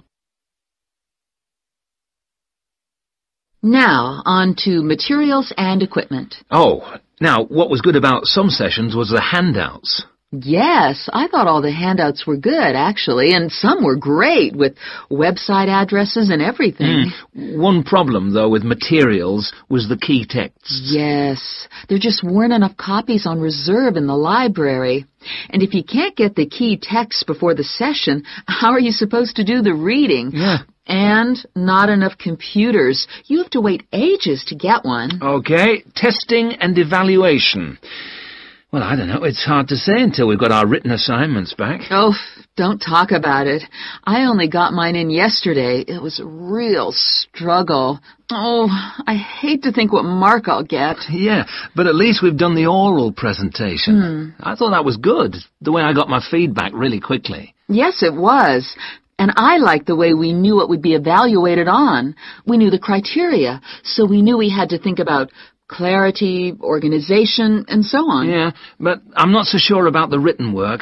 Now, on to materials and equipment. Oh, now, what was good about some sessions was the handouts. Yes, I thought all the handouts were good, actually, and some were great, with website addresses and everything. One problem, though, with materials was the key texts. Yes, there just weren't enough copies on reserve in the library. And if you can't get the key texts before the session, how are you supposed to do the reading? Yeah. And not enough computers. You have to wait ages to get one. Okay, testing and evaluation. Well, I don't know. It's hard to say until we've got our written assignments back. Oh, don't talk about it. I only got mine in yesterday. It was a real struggle. Oh, I hate to think what mark I'll get. Yeah, but at least we've done the oral presentation. I thought that was good, the way I got my feedback really quickly. Yes, it was. And I liked the way we knew what would be evaluated on. We knew the criteria, so we knew we had to think about clarity, organization, and so on. Yeah, but I'm not so sure about the written work.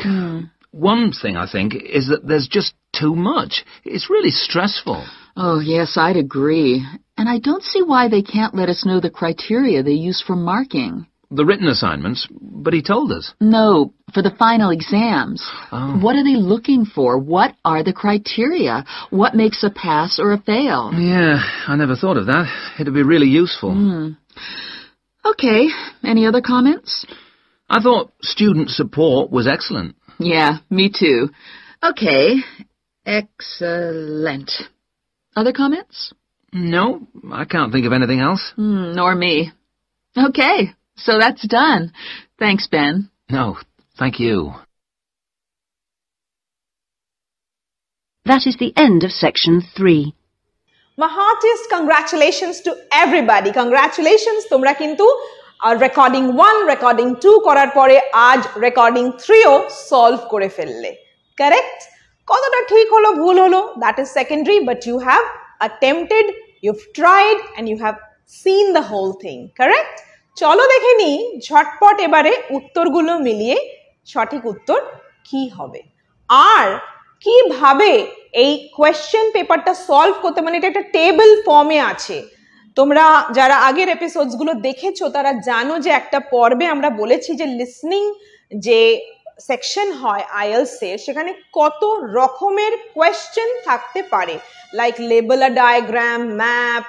One thing, I think, is that there's just too much. It's really stressful. Oh, yes, I'd agree. And I don't see why they can't let us know the criteria they use for marking. The written assignments, but he told us. No, for the final exams. Oh. What are they looking for? What are the criteria? What makes a pass or a fail? Yeah, I never thought of that. It'd be really useful. Okay, any other comments? I thought student support was excellent. Yeah, me too. Okay, excellent. Other comments? No, I can't think of anything else. Nor me. Okay, so that's done. Thanks, Ben. No, thank you. That is the end of section 3. My heartiest congratulations to everybody. Congratulations, তোমরা কিন্তু recording 1, recording 2 করার পরে আজ recording 3ও solve করে ফেললে। Correct? কতটা ঠিক হলো ভুল হলো that is secondary, but you have attempted, you've tried and you have seen the whole thing. Correct? চলো দেখে নিই ঝটপট এবারে উত্তরগুলো মিলিয়ে সঠিক উত্তর কি হবে। আর কিভাবে এই কোয়েশ্চেন পেপারটা সলভ করতে, মানে এটা একটা টেবিল ফর্মে আছে। তোমরা যারা আগের এপিসোডস গুলো দেখেছো তারা জানো যে একটা পর্বে আমরা বলেছি যে লিসনিং যে সেকশন হয় আইএলটিএস এর সেখানে কত রকমের কোয়েশ্চেন থাকতে পারে, like label a diagram, map,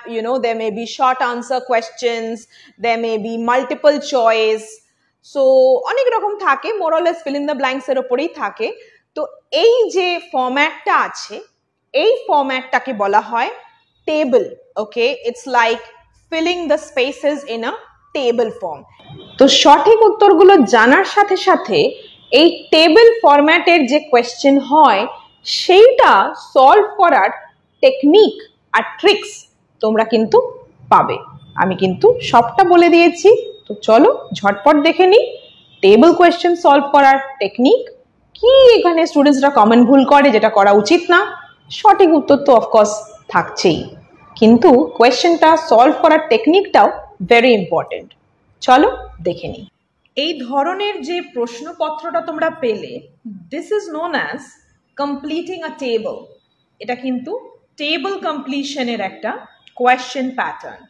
there may be short answer questions, there may be multiple choice, so অনেক রকম থাকে, more or less fill in the blanks এর উপরেই থাকে। তো এই যে ফরম্যাটটা আছে এই ফরম্যাটটাকে বলা হয় table. Okay, it's like filling the spaces in a table form. তো সঠিক উত্তরগুলো জানার সাথে সাথে এই টেবল ফরম্যাটের যে কোয়েশ্চেন হয় সেইটা সলভ করার টেকনিক আর ট্রিক্স তোমরা কিন্তু পাবে। আমি কিন্তু সবটা বলে দিয়েছি, তো চলো ঝটপট দেখে নিই টেবল কোয়েশ্চেন সলভ করার টেকনিক কি। এখানে স্টুডেন্টসরা কমন ভুল করে যেটা করা উচিত না, সঠিক উত্তর তো অফকোর্স থাকছেই, কিন্তু কোয়েশ্চেনটা সলভ করার টেকনিকটাও ভেরি ইম্পর্টেন্ট। চলো দেখে নিই। এই ধরনের যে প্রশ্নপত্রটা তোমরা পেলে, this is known as completing a table. এটা কিন্তু টেবল কমপ্লিশনের একটা কোয়েশ্চেন প্যাটার্ন।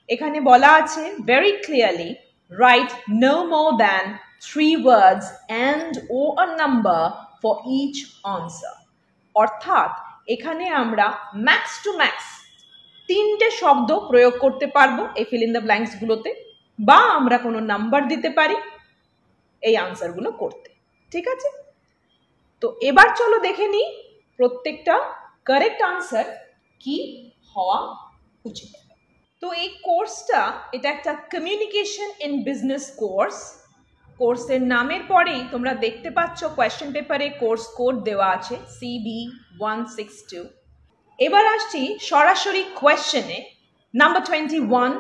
এখানে বলা আছে very clearly, write no more than 3 words and or a number for each answer। অর্থাৎ এখানে আমরা ম্যাক্স টু ম্যাক্স 3টে শব্দ প্রয়োগ করতে পারবো এই ফিল ইন দ্য ব্ল্যাঙ্কস গুলোতে, বা আমরা কোনো নাম্বার দিতে পারি এই আনসার গুলো করতে। ঠিক আছে, তো এবার চলো দেখে নিই প্রত্যেকটা কারেক্ট আনসার কি হওয়া উচিত। তো এই কোর্সটা এটা একটা কমিউনিকেশন ইন বিজনেস কোর্স। কোর্সের নামের পরেই তোমরা দেখতে পাচ্ছ কোয়েশ্চেন পেপারে কোর্স কোড দেওয়া আছে CB162। এবার আসছি সরাসরি কোয়েশ্চেনে। নাম্বার 21,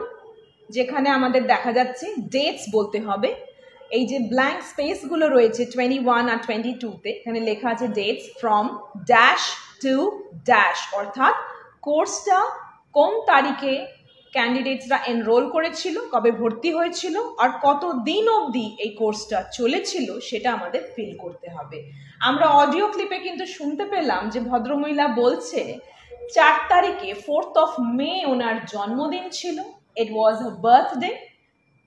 যেখানে আমাদের দেখা যাচ্ছে ডেটস বলতে হবে। এই যে ব্ল্যাঙ্ক স্পেসগুলো রয়েছে 21 আর 22তে, এখানে লেখা আছে dates from dash to dash, অর্থাৎ কোর্সটা কোন তারিখে ক্যান্ডিডেটসরা এনরোল করেছিল, কবে ভর্তি হয়েছিল, আর কত দিন অবধি এই কোর্সটা চলেছিল সেটা আমাদের ফিল করতে হবে। আমরা অডিও ক্লিপে কিন্তু শুনতে পেলাম যে ভদ্রমহিলা বলছে 4 তারিখে 4th মে ওনার জন্মদিন ছিল, ইট ওয়াজ হার বার্থডে।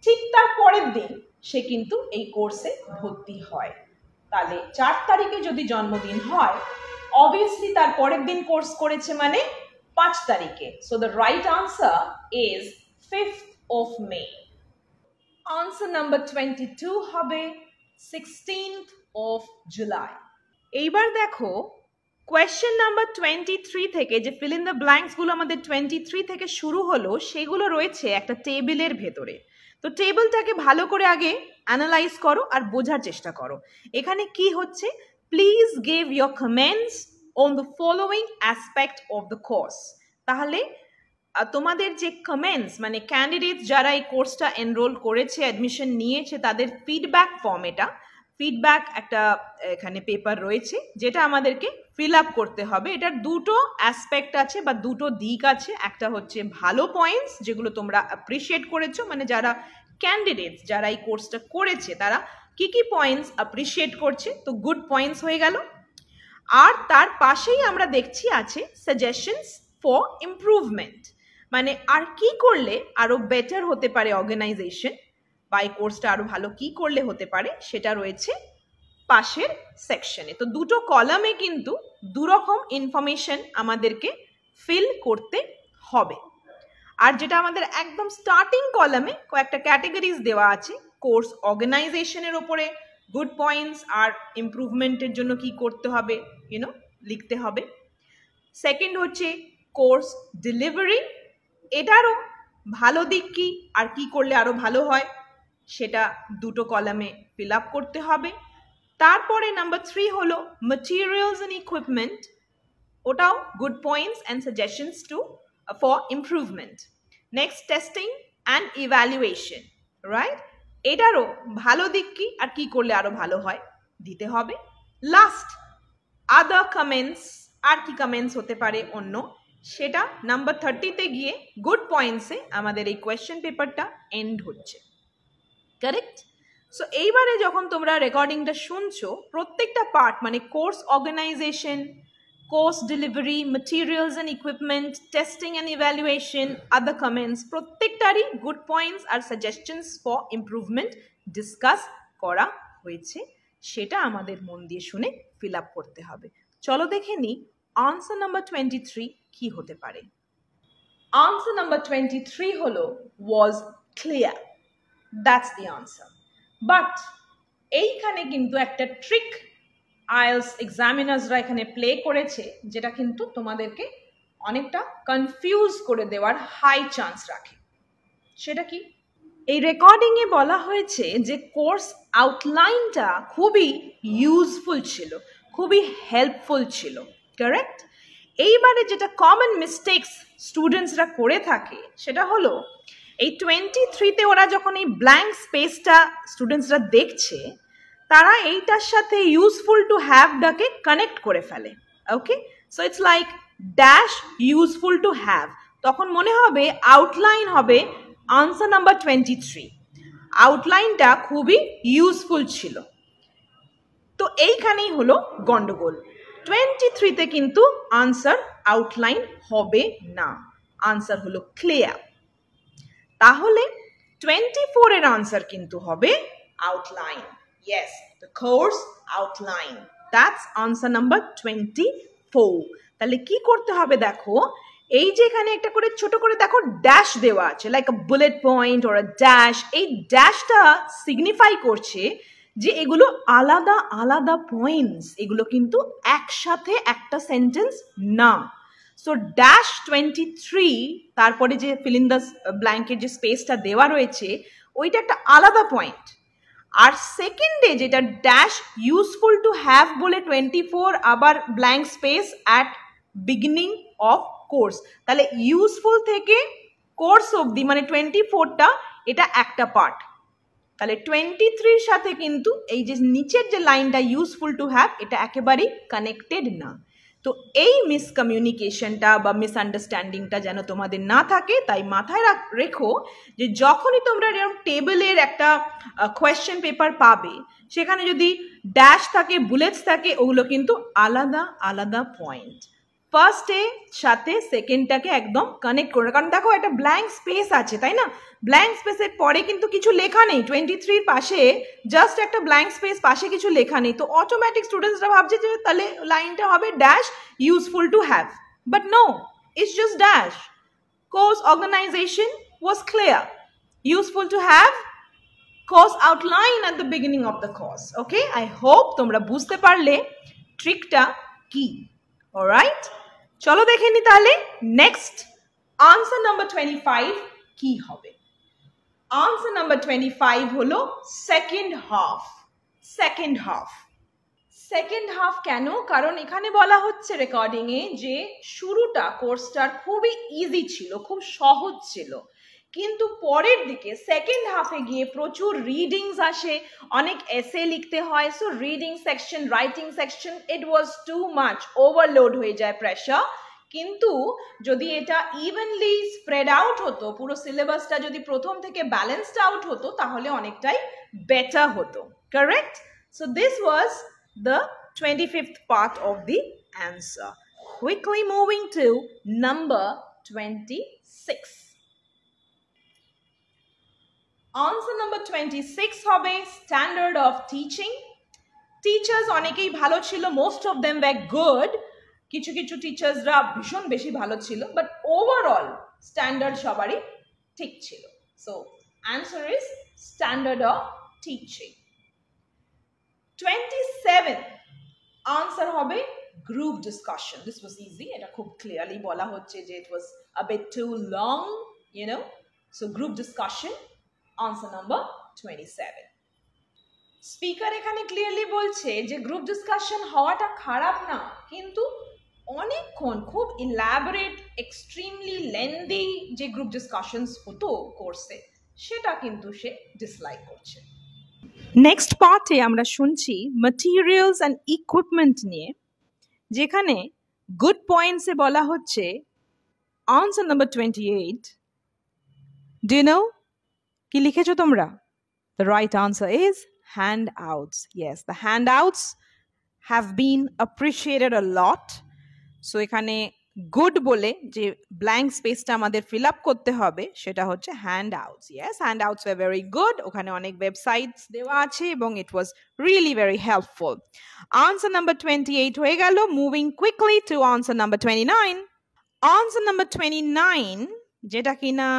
ঠিক তার পরের দিন সে কিন্তু এই কোর্সে ভর্তি হয়। তাহলে 4 তারিখে যদি জন্মদিন হয়, অবভিয়াসলি তার পরের দিন কোর্স করেছে মানে 5 তারিখে। So the right answer is 5th May. Answer number 22 হবে 16th জুলাই। এইবার দেখো কোয়েশ্চেন নাম্বার 23 থেকে যে ফিল ইন দ্য ব্ল্যাঙ্কস গুলো আমাদের 23 থেকে শুরু হলো সেগুলো রয়েছে একটা টেবিলের ভেতরে। তো টেবিলটাকে ভালো করে আগে অ্যানালাইজ করো আর বোঝার চেষ্টা করো এখানে কি হচ্ছে। Please give your comments on the following aspect of the course. তাহলে তোমাদের যে কমেন্টস, মানে ক্যান্ডিডেটস যারা এই কোর্সটা এনরোল করেছে, অ্যাডমিশন নিয়েছে, তাদের ফিডব্যাক ফর্ম এটা ফিডব্যাক একটা এখানে পেপার রয়েছে যেটা আমাদেরকে ফিল আপ করতে হবে। এটার দুটো অ্যাসপেক্ট আছে বা দুটো দিক আছে। একটা হচ্ছে ভালো পয়েন্টস যেগুলো তোমরা অ্যাপ্রিসিয়েট করেছো, মানে যারা ক্যান্ডিডেটস যারা এই কোর্সটা করেছে তারা কি কি পয়েন্টস অ্যাপ্রিসিয়েট করছে, তো গুড পয়েন্টস হয়ে গেল। আর তার পাশেই আমরা দেখছি আছে সাজেশনস ফর ইমপ্রুভমেন্ট, মানে আর কি করলে আরো বেটার হতে পারে অর্গানাইজেশন বা এই কোর্সটা আরো ভালো কি করলে হতে পারে সেটা রয়েছে পাশের সেকশনে। তো দুটো কলামে কিন্তু দুরকম ইনফরমেশন আমাদেরকে ফিল করতে হবে। আর যেটা আমাদের একদম স্টার্টিং কলামে কয়েকটা ক্যাটাগরিজ দেওয়া আছে, কোর্স অর্গানাইজেশনের ওপরে গুড পয়েন্টস আর ইমপ্রুভমেন্টের জন্য কি করতে হবে লিখতে হবে। সেকেন্ড হচ্ছে কোর্স ডেলিভারি, এটারও ভালো দিক কি আর কি করলে আরো ভালো হয় সেটা দুটো কলামে ফিল আপ করতে হবে। তারপরে নাম্বার 3 হলো ম্যাটেরিয়ালস এন্ড ইকুইপমেন্ট, ওটাও good points and suggestions to for improvement. Next testing and evaluation, right, এটারও ভালো দিক কি আর কি করলে আরো ভালো হয় দিতে হবে। লাস্ট আদার কমেন্টস, আর কি কমেন্টস হতে পারে অন্য, সেটা নাম্বার 30তে গিয়ে গুড পয়েন্টসে আমাদের এই কোয়েশ্চেন পেপারটা এন্ড হচ্ছে। কারেক্ট? সো এইবারে যখন তোমরা রেকর্ডিংটা শুনছো প্রত্যেকটা পার্ট মানে course organisation, course delivery, materials and equipment, testing and evaluation, other comments, প্রত্যেকটারই গুড পয়েন্টস আর সাজেশনস ফর ইমপ্রুভমেন্ট ডিসকাস করা হয়েছে, সেটা আমাদের মন দিয়ে শুনে ফিল আপ করতে হবে। চলো দেখে নিই আনসার নাম্বার 23 কি হতে পারে। আনসার নাম্বার 23 হলো ওয়াজ clear, that's the answer. But এইখানে কিন্তু একটা ট্রিক আইএলটিএস এক্সামিনার্সরা এখানে প্লে করেছে যেটা কিন্তু তোমাদেরকে অনেকটা কনফিউজ করে দেওয়ার হাই চান্স রাখে। সেটা কি? এই রেকর্ডিংয়ে বলা হয়েছে যে কোর্স আউটলাইনটা খুবই ইউজফুল ছিল, খুবই হেল্পফুল ছিল, কারেক্ট? এইবারে যেটা কমন মিস্টেকস স্টুডেন্টসরা করে থাকে সেটা হলো এই 23তে ওরা যখন এই ব্ল্যাঙ্ক স্পেসটা স্টুডেন্টসরা দেখছে তারা এইটার সাথে ইউজফুল টু হ্যাভটাকে কানেক্ট করে ফেলে। Okay, so it's like dash useful to have, তখন মনে হবে আউটলাইন হবে আনসার নাম্বার 23, আউটলাইনটা খুবই ইউজফুল ছিল। তো এইখানেই হলো গন্ডগোল। 23তে কিন্তু আনসার আউটলাইন হবে না, আনসার হলো ক্লিয়ার। তাহলে 24 এর আনসার কিন্তু হবে outline. Yes, the course outline. That's answer number 24. তাহলে কি করতে হবে দেখো, এই যে এখানে একটা করে ছোট করে দেখো ড্যাশ দেওয়া আছে, like a bullet point or a dash. এই ড্যাশটা সিগনিফাই করছে যে এগুলো আলাদা আলাদা পয়েন্টস, এগুলো কিন্তু একসাথে একটা সেন্টেন্স না। সো ড্যাশ 23, তারপরে যে ফিল ইন দ্য ব্ল্যাঙ্কের যে স্পেসটা দেওয়া রয়েছে ওইটা একটা আলাদা পয়েন্ট। আর সেকেন্ডে যেটা ড্যাশ ইউজফুল টু হ্যাভ বলে 24 আবার blank space at beginning of course, তাহলে ইউজফুল থেকে কোর্স অবধি মানে 24টা এটা একটা পার্ট। তাহলে 23 সাথে কিন্তু এই যে নিচের যে লাইনটা ইউজফুল টু হ্যাভ এটা একেবারেই কানেক্টেড না। তো এই মিসকমিউনিকেশনটা বা মিসআন্ডারস্ট্যান্ডিংটা যেন তোমাদের না থাকে, তাই মাথায় রেখো যে যখনই তোমরা এরকম টেবিলের একটা কোয়েশ্চেন পেপার পাবে সেখানে যদি ড্যাশ থাকে, বুলেটস থাকে, ওগুলো কিন্তু আলাদা আলাদা পয়েন্ট। ফার্স্টে সাথে সেকেন্ডটাকে একদম কানেক্ট করে, কারণ দেখো একটা ব্ল্যাঙ্ক স্পেস আছে, তাই না? ব্ল্যাঙ্ক স্পেসের পরে কিন্তু কিছু লেখা নেই, 23 পাশে জাস্ট একটা ব্ল্যাঙ্ক স্পেস, পাশে কিছু লেখা নেই। তো অটোমেটিক স্টুডেন্টসরা ভাবছে যে তাহলে লাইনটা হবে dash useful to have, but no, it's just dash. Course organisation was clear, useful to have, course outline at the beginning of the course. Okay, I hope তোমরা বুঝতে পারলে ট্রিকটা কি। অলরাইট, চলো দেখে নি তাহলে নেক্সট আনসার নাম্বার 25 কি হবে। আনসার নাম্বার 25 হলো second half. Second half, second half কেন? কারণ এখানে বলা হচ্ছে রেকর্ডিং এ যে শুরুটা কোর্সটার খুবই ইজি ছিল, খুব সহজ ছিল, কিন্তু পরের দিকে সেকেন্ড হাফে গিয়ে প্রচুর রিডিংস আসে, অনেক এসে লিখতে হয়, so reading section, writing section, it was too much, overload হয়ে যায় প্রেশার। কিন্তু যদি এটা ইভেনলি স্প্রেড আউট হতো, পুরো সিলেবাসটা যদি প্রথম থেকে ব্যালেন্সড আউট হতো, তাহলে অনেকটাই বেটার হতো। Correct? So this was the 25th part of the answer. Quickly moving to number 26. Answer number 26 হবে standard of teaching. Teachers অনেকেই ভালো ছিল, most of them were good. কিছু কিছু টিচার্সরা ভীষণ বেশি ভালো ছিল, বাট ওভারঅল স্ট্যান্ডার্ড সবারই ঠিক ছিল। So answer is standard of teaching. 27 answer হবে group discussion. This was easy, এটা খুব ক্লিয়ারলি বলা হচ্ছে যে it was a bit too long, you know, so group discussion answer number 27। Speaker এখানে ক্লিয়ারলি বলছে যে গ্রুপ ডিসকাশন হওয়াটা খারাপ না, কিন্তু অনেকক্ষণ খুব ইলাবোরেট, এক্সট্রিমলি লেন্দি যে গ্রুপ ডিসকাশনস হতো কোর্সে, সেটা কিন্তু সে ডিসলাইক করছে। নেক্সট পার্টে আমরা শুনছি ম্যাটেরিয়ালস অ্যান্ড ইকুইপমেন্ট নিয়ে, যেখানে গুড পয়েন্টসে বলা হচ্ছে answer number 28। Do you know কি লিখেছো তোমরা? The right answer is handouts. Yes, the handouts have been appreciated a lot. So এখানে good বলে যে blank spaceটা আমাদের fill up করতে হবে সেটা হচ্ছে handouts. Yes, handouts were very good. ওখানে অনেক websites দেওয়া আছে এবং it was really very helpful. Answer number 28 হয়ে গেল. Moving quickly to answer number 29. Answer number 29 যেটা কিনা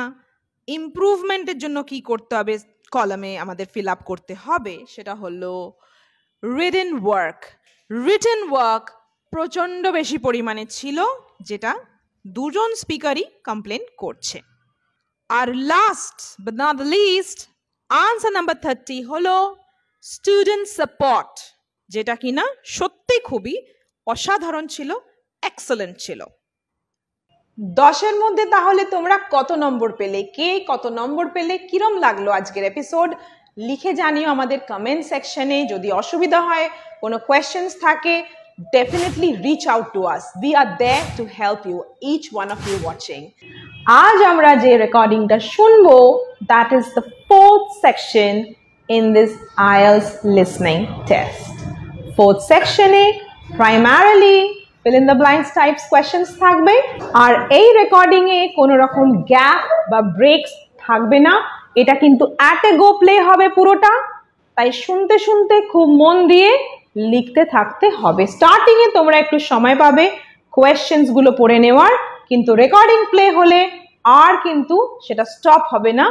ইমপ্রুভমেন্টের জন্য কি করতে হবে কলামে আমাদের ফিল আপ করতে হবে, সেটা হলো রিটেন ওয়ার্ক। রিটেন ওয়ার্ক প্রচণ্ড বেশি পরিমাণে ছিল, যেটা দুজন স্পিকারই কমপ্লেন করছে। আর last but not the least answer number 30 হলো স্টুডেন্ট সাপোর্ট, যেটা কিনা সত্যি খুবই অসাধারণ ছিল, এক্সেলেন্ট ছিল। 10-এর মধ্যে তাহলে তোমরা কত নম্বর পেলে, কে কত নম্বর পেলে, কিরম লাগলো আজকের এপিসোড লিখে জানিও আমাদের কমেন্ট সেকশনে। যদি অসুবিধা হয়, কোনো কোয়েশ্চেন্স থাকে, definitely reach out to us. We are there to help you, each one of you watching. আজ আমরা যে রেকর্ডিংটা শুনবো, that is the 4th section in this IELTS listening test. 4th sectionে primarily fill in the blanks types questions থাকবে, আর এই recording এ কোনো রকম gap বা ব্রেকস থাকবে না। এটা কিন্তু at a go play হবে পুরোটা, তাই শুনতে শুনতে খুব মন দিয়ে লিখতে থাকতে হবে। স্টার্টিং এ তোমরা একটু সময় পাবে কোয়েশ্চেন্স গুলো পড়ে নেওয়ার, কিন্তু রেকর্ডিং প্লে হলে আর কিন্তু সেটা স্টপ হবে না।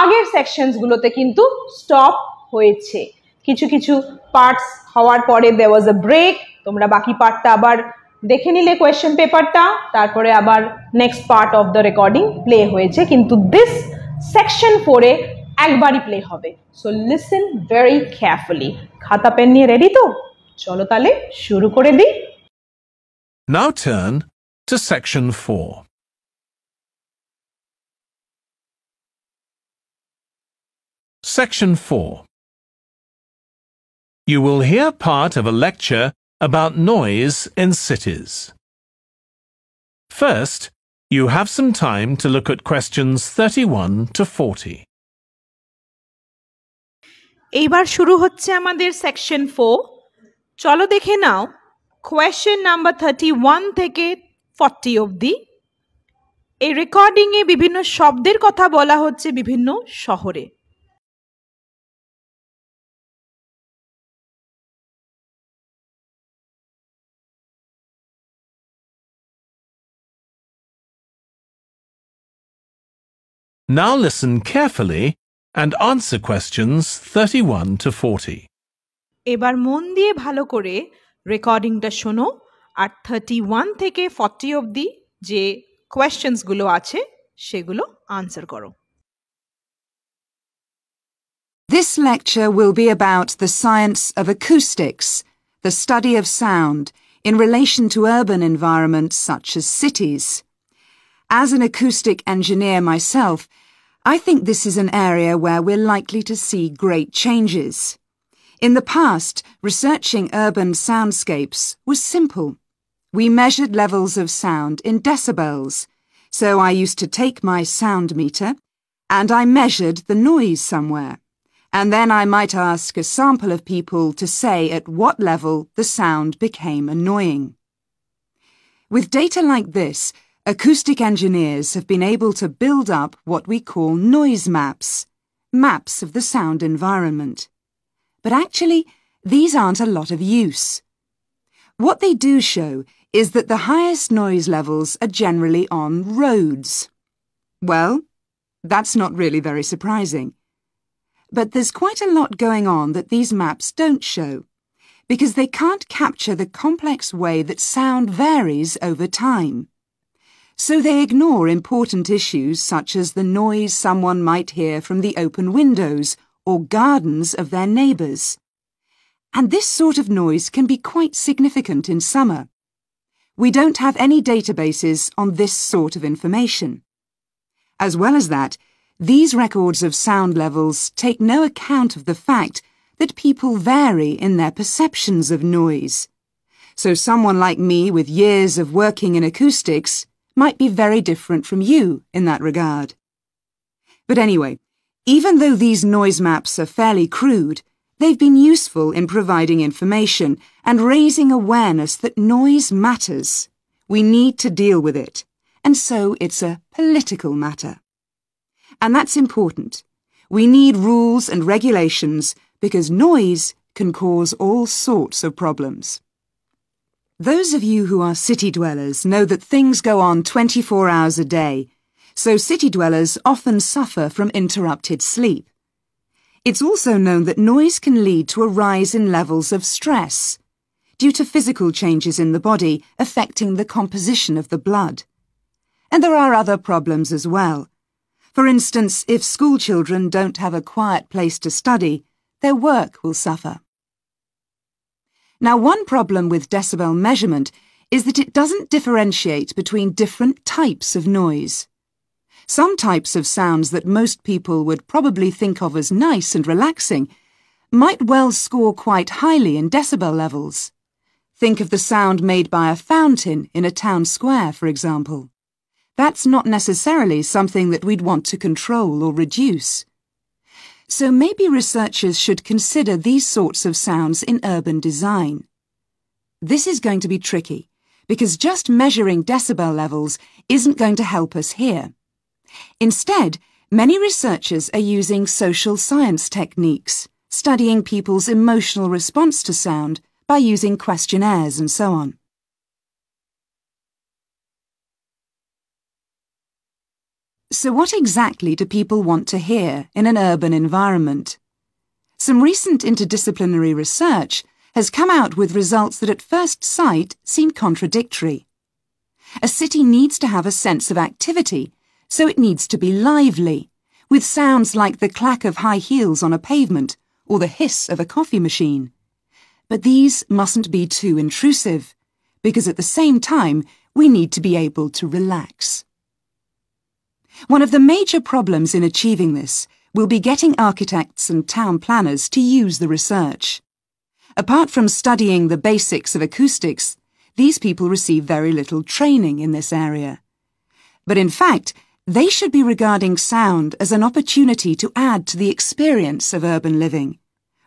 আগের সেকশনস গুলোতে কিন্তু স্টপ হয়েছে, কিছু কিছু পার্টস হওয়ার পরে there was a break, তোমরা বাকি পার্টটা আবার দেখে নিলে কোয়েশ্চেন পেপারটা, তারপরে আবার next part of the recording play হয়েছে, কিন্তু দিস সেকশন 4 এ একবারই প্লে হবে। So listen very carefully. খাতা পেন নিয়ে রেডি তো? চলো তাহলে শুরু করে দিই। Now turn to section 4. Section 4. You will hear part of a lecture about noise in cities. First, you have some time to look at questions 31 to 40. এইবার শুরু হচ্ছে আমাদের সেকশন 4। চলো দেখে নাও কোয়েশ্চেন নাম্বার 31 থেকে 40 অবধি। এই রেকর্ডিং এ বিভিন্ন শব্দের কথা বলা হচ্ছে বিভিন্ন শহরে। Now listen carefully and answer questions 31 to 40. এবার মন দিয়ে ভালো করে রেকর্ডিংটা শোনো আর 31 থেকে 40 অবধি যে কোয়েশ্চেন্স গুলো আছে সেগুলো আনসার করো। This lecture will be about the science of acoustics, the study of sound, in relation to urban environments such as cities. As an acoustic engineer myself, I think this is an area where we're likely to see great changes. In the past, researching urban soundscapes was simple. We measured levels of sound in decibels, so I used to take my sound meter and I measured the noise somewhere, and then I might ask a sample of people to say at what level the sound became annoying. With data like this, acoustic engineers have been able to build up what we call noise maps, maps of the sound environment. But actually, these aren't a lot of use. What they do show is that the highest noise levels are generally on roads. Well, that's not really very surprising. But there's quite a lot going on that these maps don't show, because they can't capture the complex way that sound varies over time. So they ignore important issues such as the noise someone might hear from the open windows or gardens of their neighbours. And this sort of noise can be quite significant in summer. We don't have any databases on this sort of information. As well as that, these records of sound levels take no account of the fact that people vary in their perceptions of noise. So someone like me with years of working in acoustics might be very different from you in that regard. But anyway, even though these noise maps are fairly crude, they've been useful in providing information and raising awareness that noise matters. We need to deal with it, and so it's a political matter. And that's important. We need rules and regulations because noise can cause all sorts of problems. Those of you who are city dwellers know that things go on 24 hours a day, so city dwellers often suffer from interrupted sleep. It's also known that noise can lead to a rise in levels of stress, due to physical changes in the body affecting the composition of the blood. And there are other problems as well. For instance, if school children don't have a quiet place to study, their work will suffer. Now, one problem with decibel measurement is that it doesn't differentiate between different types of noise. Some types of sounds that most people would probably think of as nice and relaxing might well score quite highly in decibel levels. Think of the sound made by a fountain in a town square, for example. That's not necessarily something that we'd want to control or reduce. So maybe researchers should consider these sorts of sounds in urban design. This is going to be tricky, because just measuring decibel levels isn't going to help us here. Instead, many researchers are using social science techniques, studying people's emotional response to sound by using questionnaires and so on. So what exactly do people want to hear in an urban environment? Some recent interdisciplinary research has come out with results that at first sight seem contradictory. A city needs to have a sense of activity, so it needs to be lively, with sounds like the clack of high heels on a pavement or the hiss of a coffee machine. But these mustn't be too intrusive, because at the same time we need to be able to relax. One of the major problems in achieving this will be getting architects and town planners to use the research. Apart from studying the basics of acoustics, these people receive very little training in this area. But in fact, they should be regarding sound as an opportunity to add to the experience of urban living,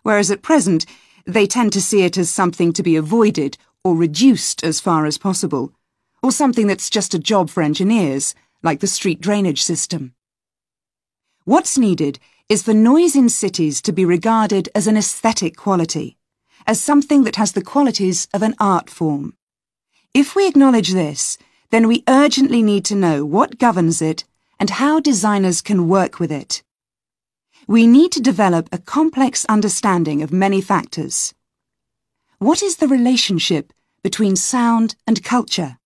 whereas at present they tend to see it as something to be avoided or reduced as far as possible, or something that's just a job for engineers, like the street drainage system. What's needed is for noise in cities to be regarded as an aesthetic quality, as something that has the qualities of an art form. If we acknowledge this, then we urgently need to know what governs it and how designers can work with it. We need to develop a complex understanding of many factors. What is the relationship between sound and culture?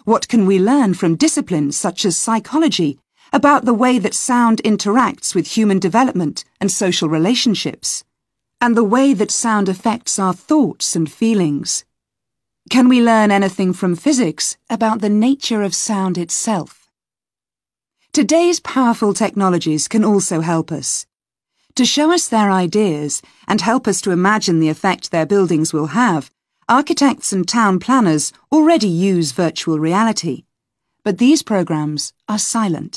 What can we learn from disciplines such as psychology about the way that sound interacts with human development and social relationships, and the way that sound affects our thoughts and feelings? Can we learn anything from physics about the nature of sound itself? Today's powerful technologies can also help us. To show us their ideas and help us to imagine the effect their buildings will have, architects and town planners already use virtual reality. But these programs are silent.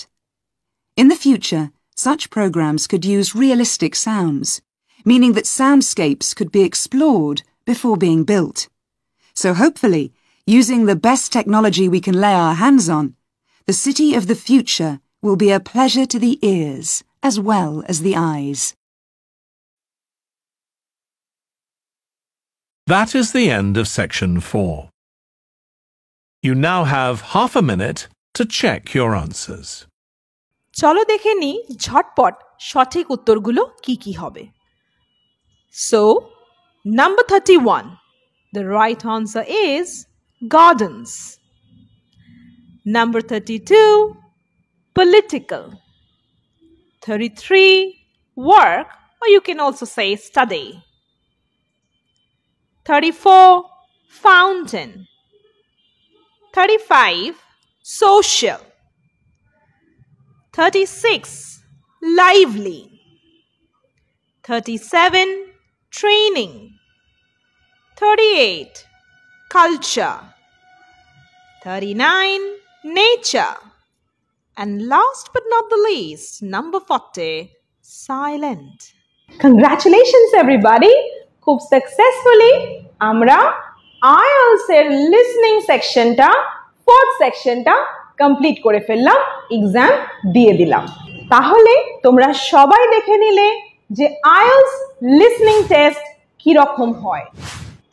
In the future, such programs could use realistic sounds, meaning that soundscapes could be explored before being built. So hopefully, using the best technology we can lay our hands on, the city of the future will be a pleasure to the ears as well as the eyes. That is the end of section 4. You now have half a minute to check your answers. চলো দেখে নি ঝটপট সঠিক উত্তরগুলো কি কি হবে। So, number 31. The right answer is gardens. Number 32. Political. 33. Work, or you can also say study. 34. Fountain. 35. Social. 36. Lively. 37. Training. 38. Culture. 39. Nature. And last but not the least, number 40. Silent. Congratulations everybody! খুব successfully আমরা IELTS এর listening সেকশনটা, fourth সেকশনটা complete করে ফেললাম, exam দিয়ে দিলাম। তাহলে তোমরা সবাই দেখে নিলে যে IELTS লিসনিং টেস্ট কি রকম হয়,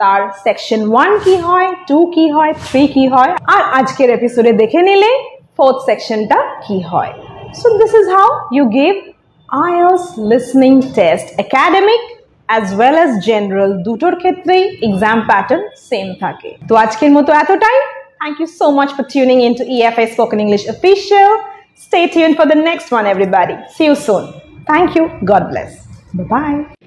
তার সেকশন 1 কি হয়, 2 কি হয়, 3 কি হয়, আর আজকের এপিসোডে দেখে নিলে ফোর্থ সেকশনটা কি হয়। So this is how you give IELTS listening test, academic as well as general দুটোর ক্ষেত্রেই এক্সাম প্যাটার্ন সেম থাকে। তো আজকের মতো এতটাই। Thank you so much for tuning in to EFA Spoken English Official. Stay tuned for the next one, everybody. See you soon. Thank you. God bless. Bye-bye.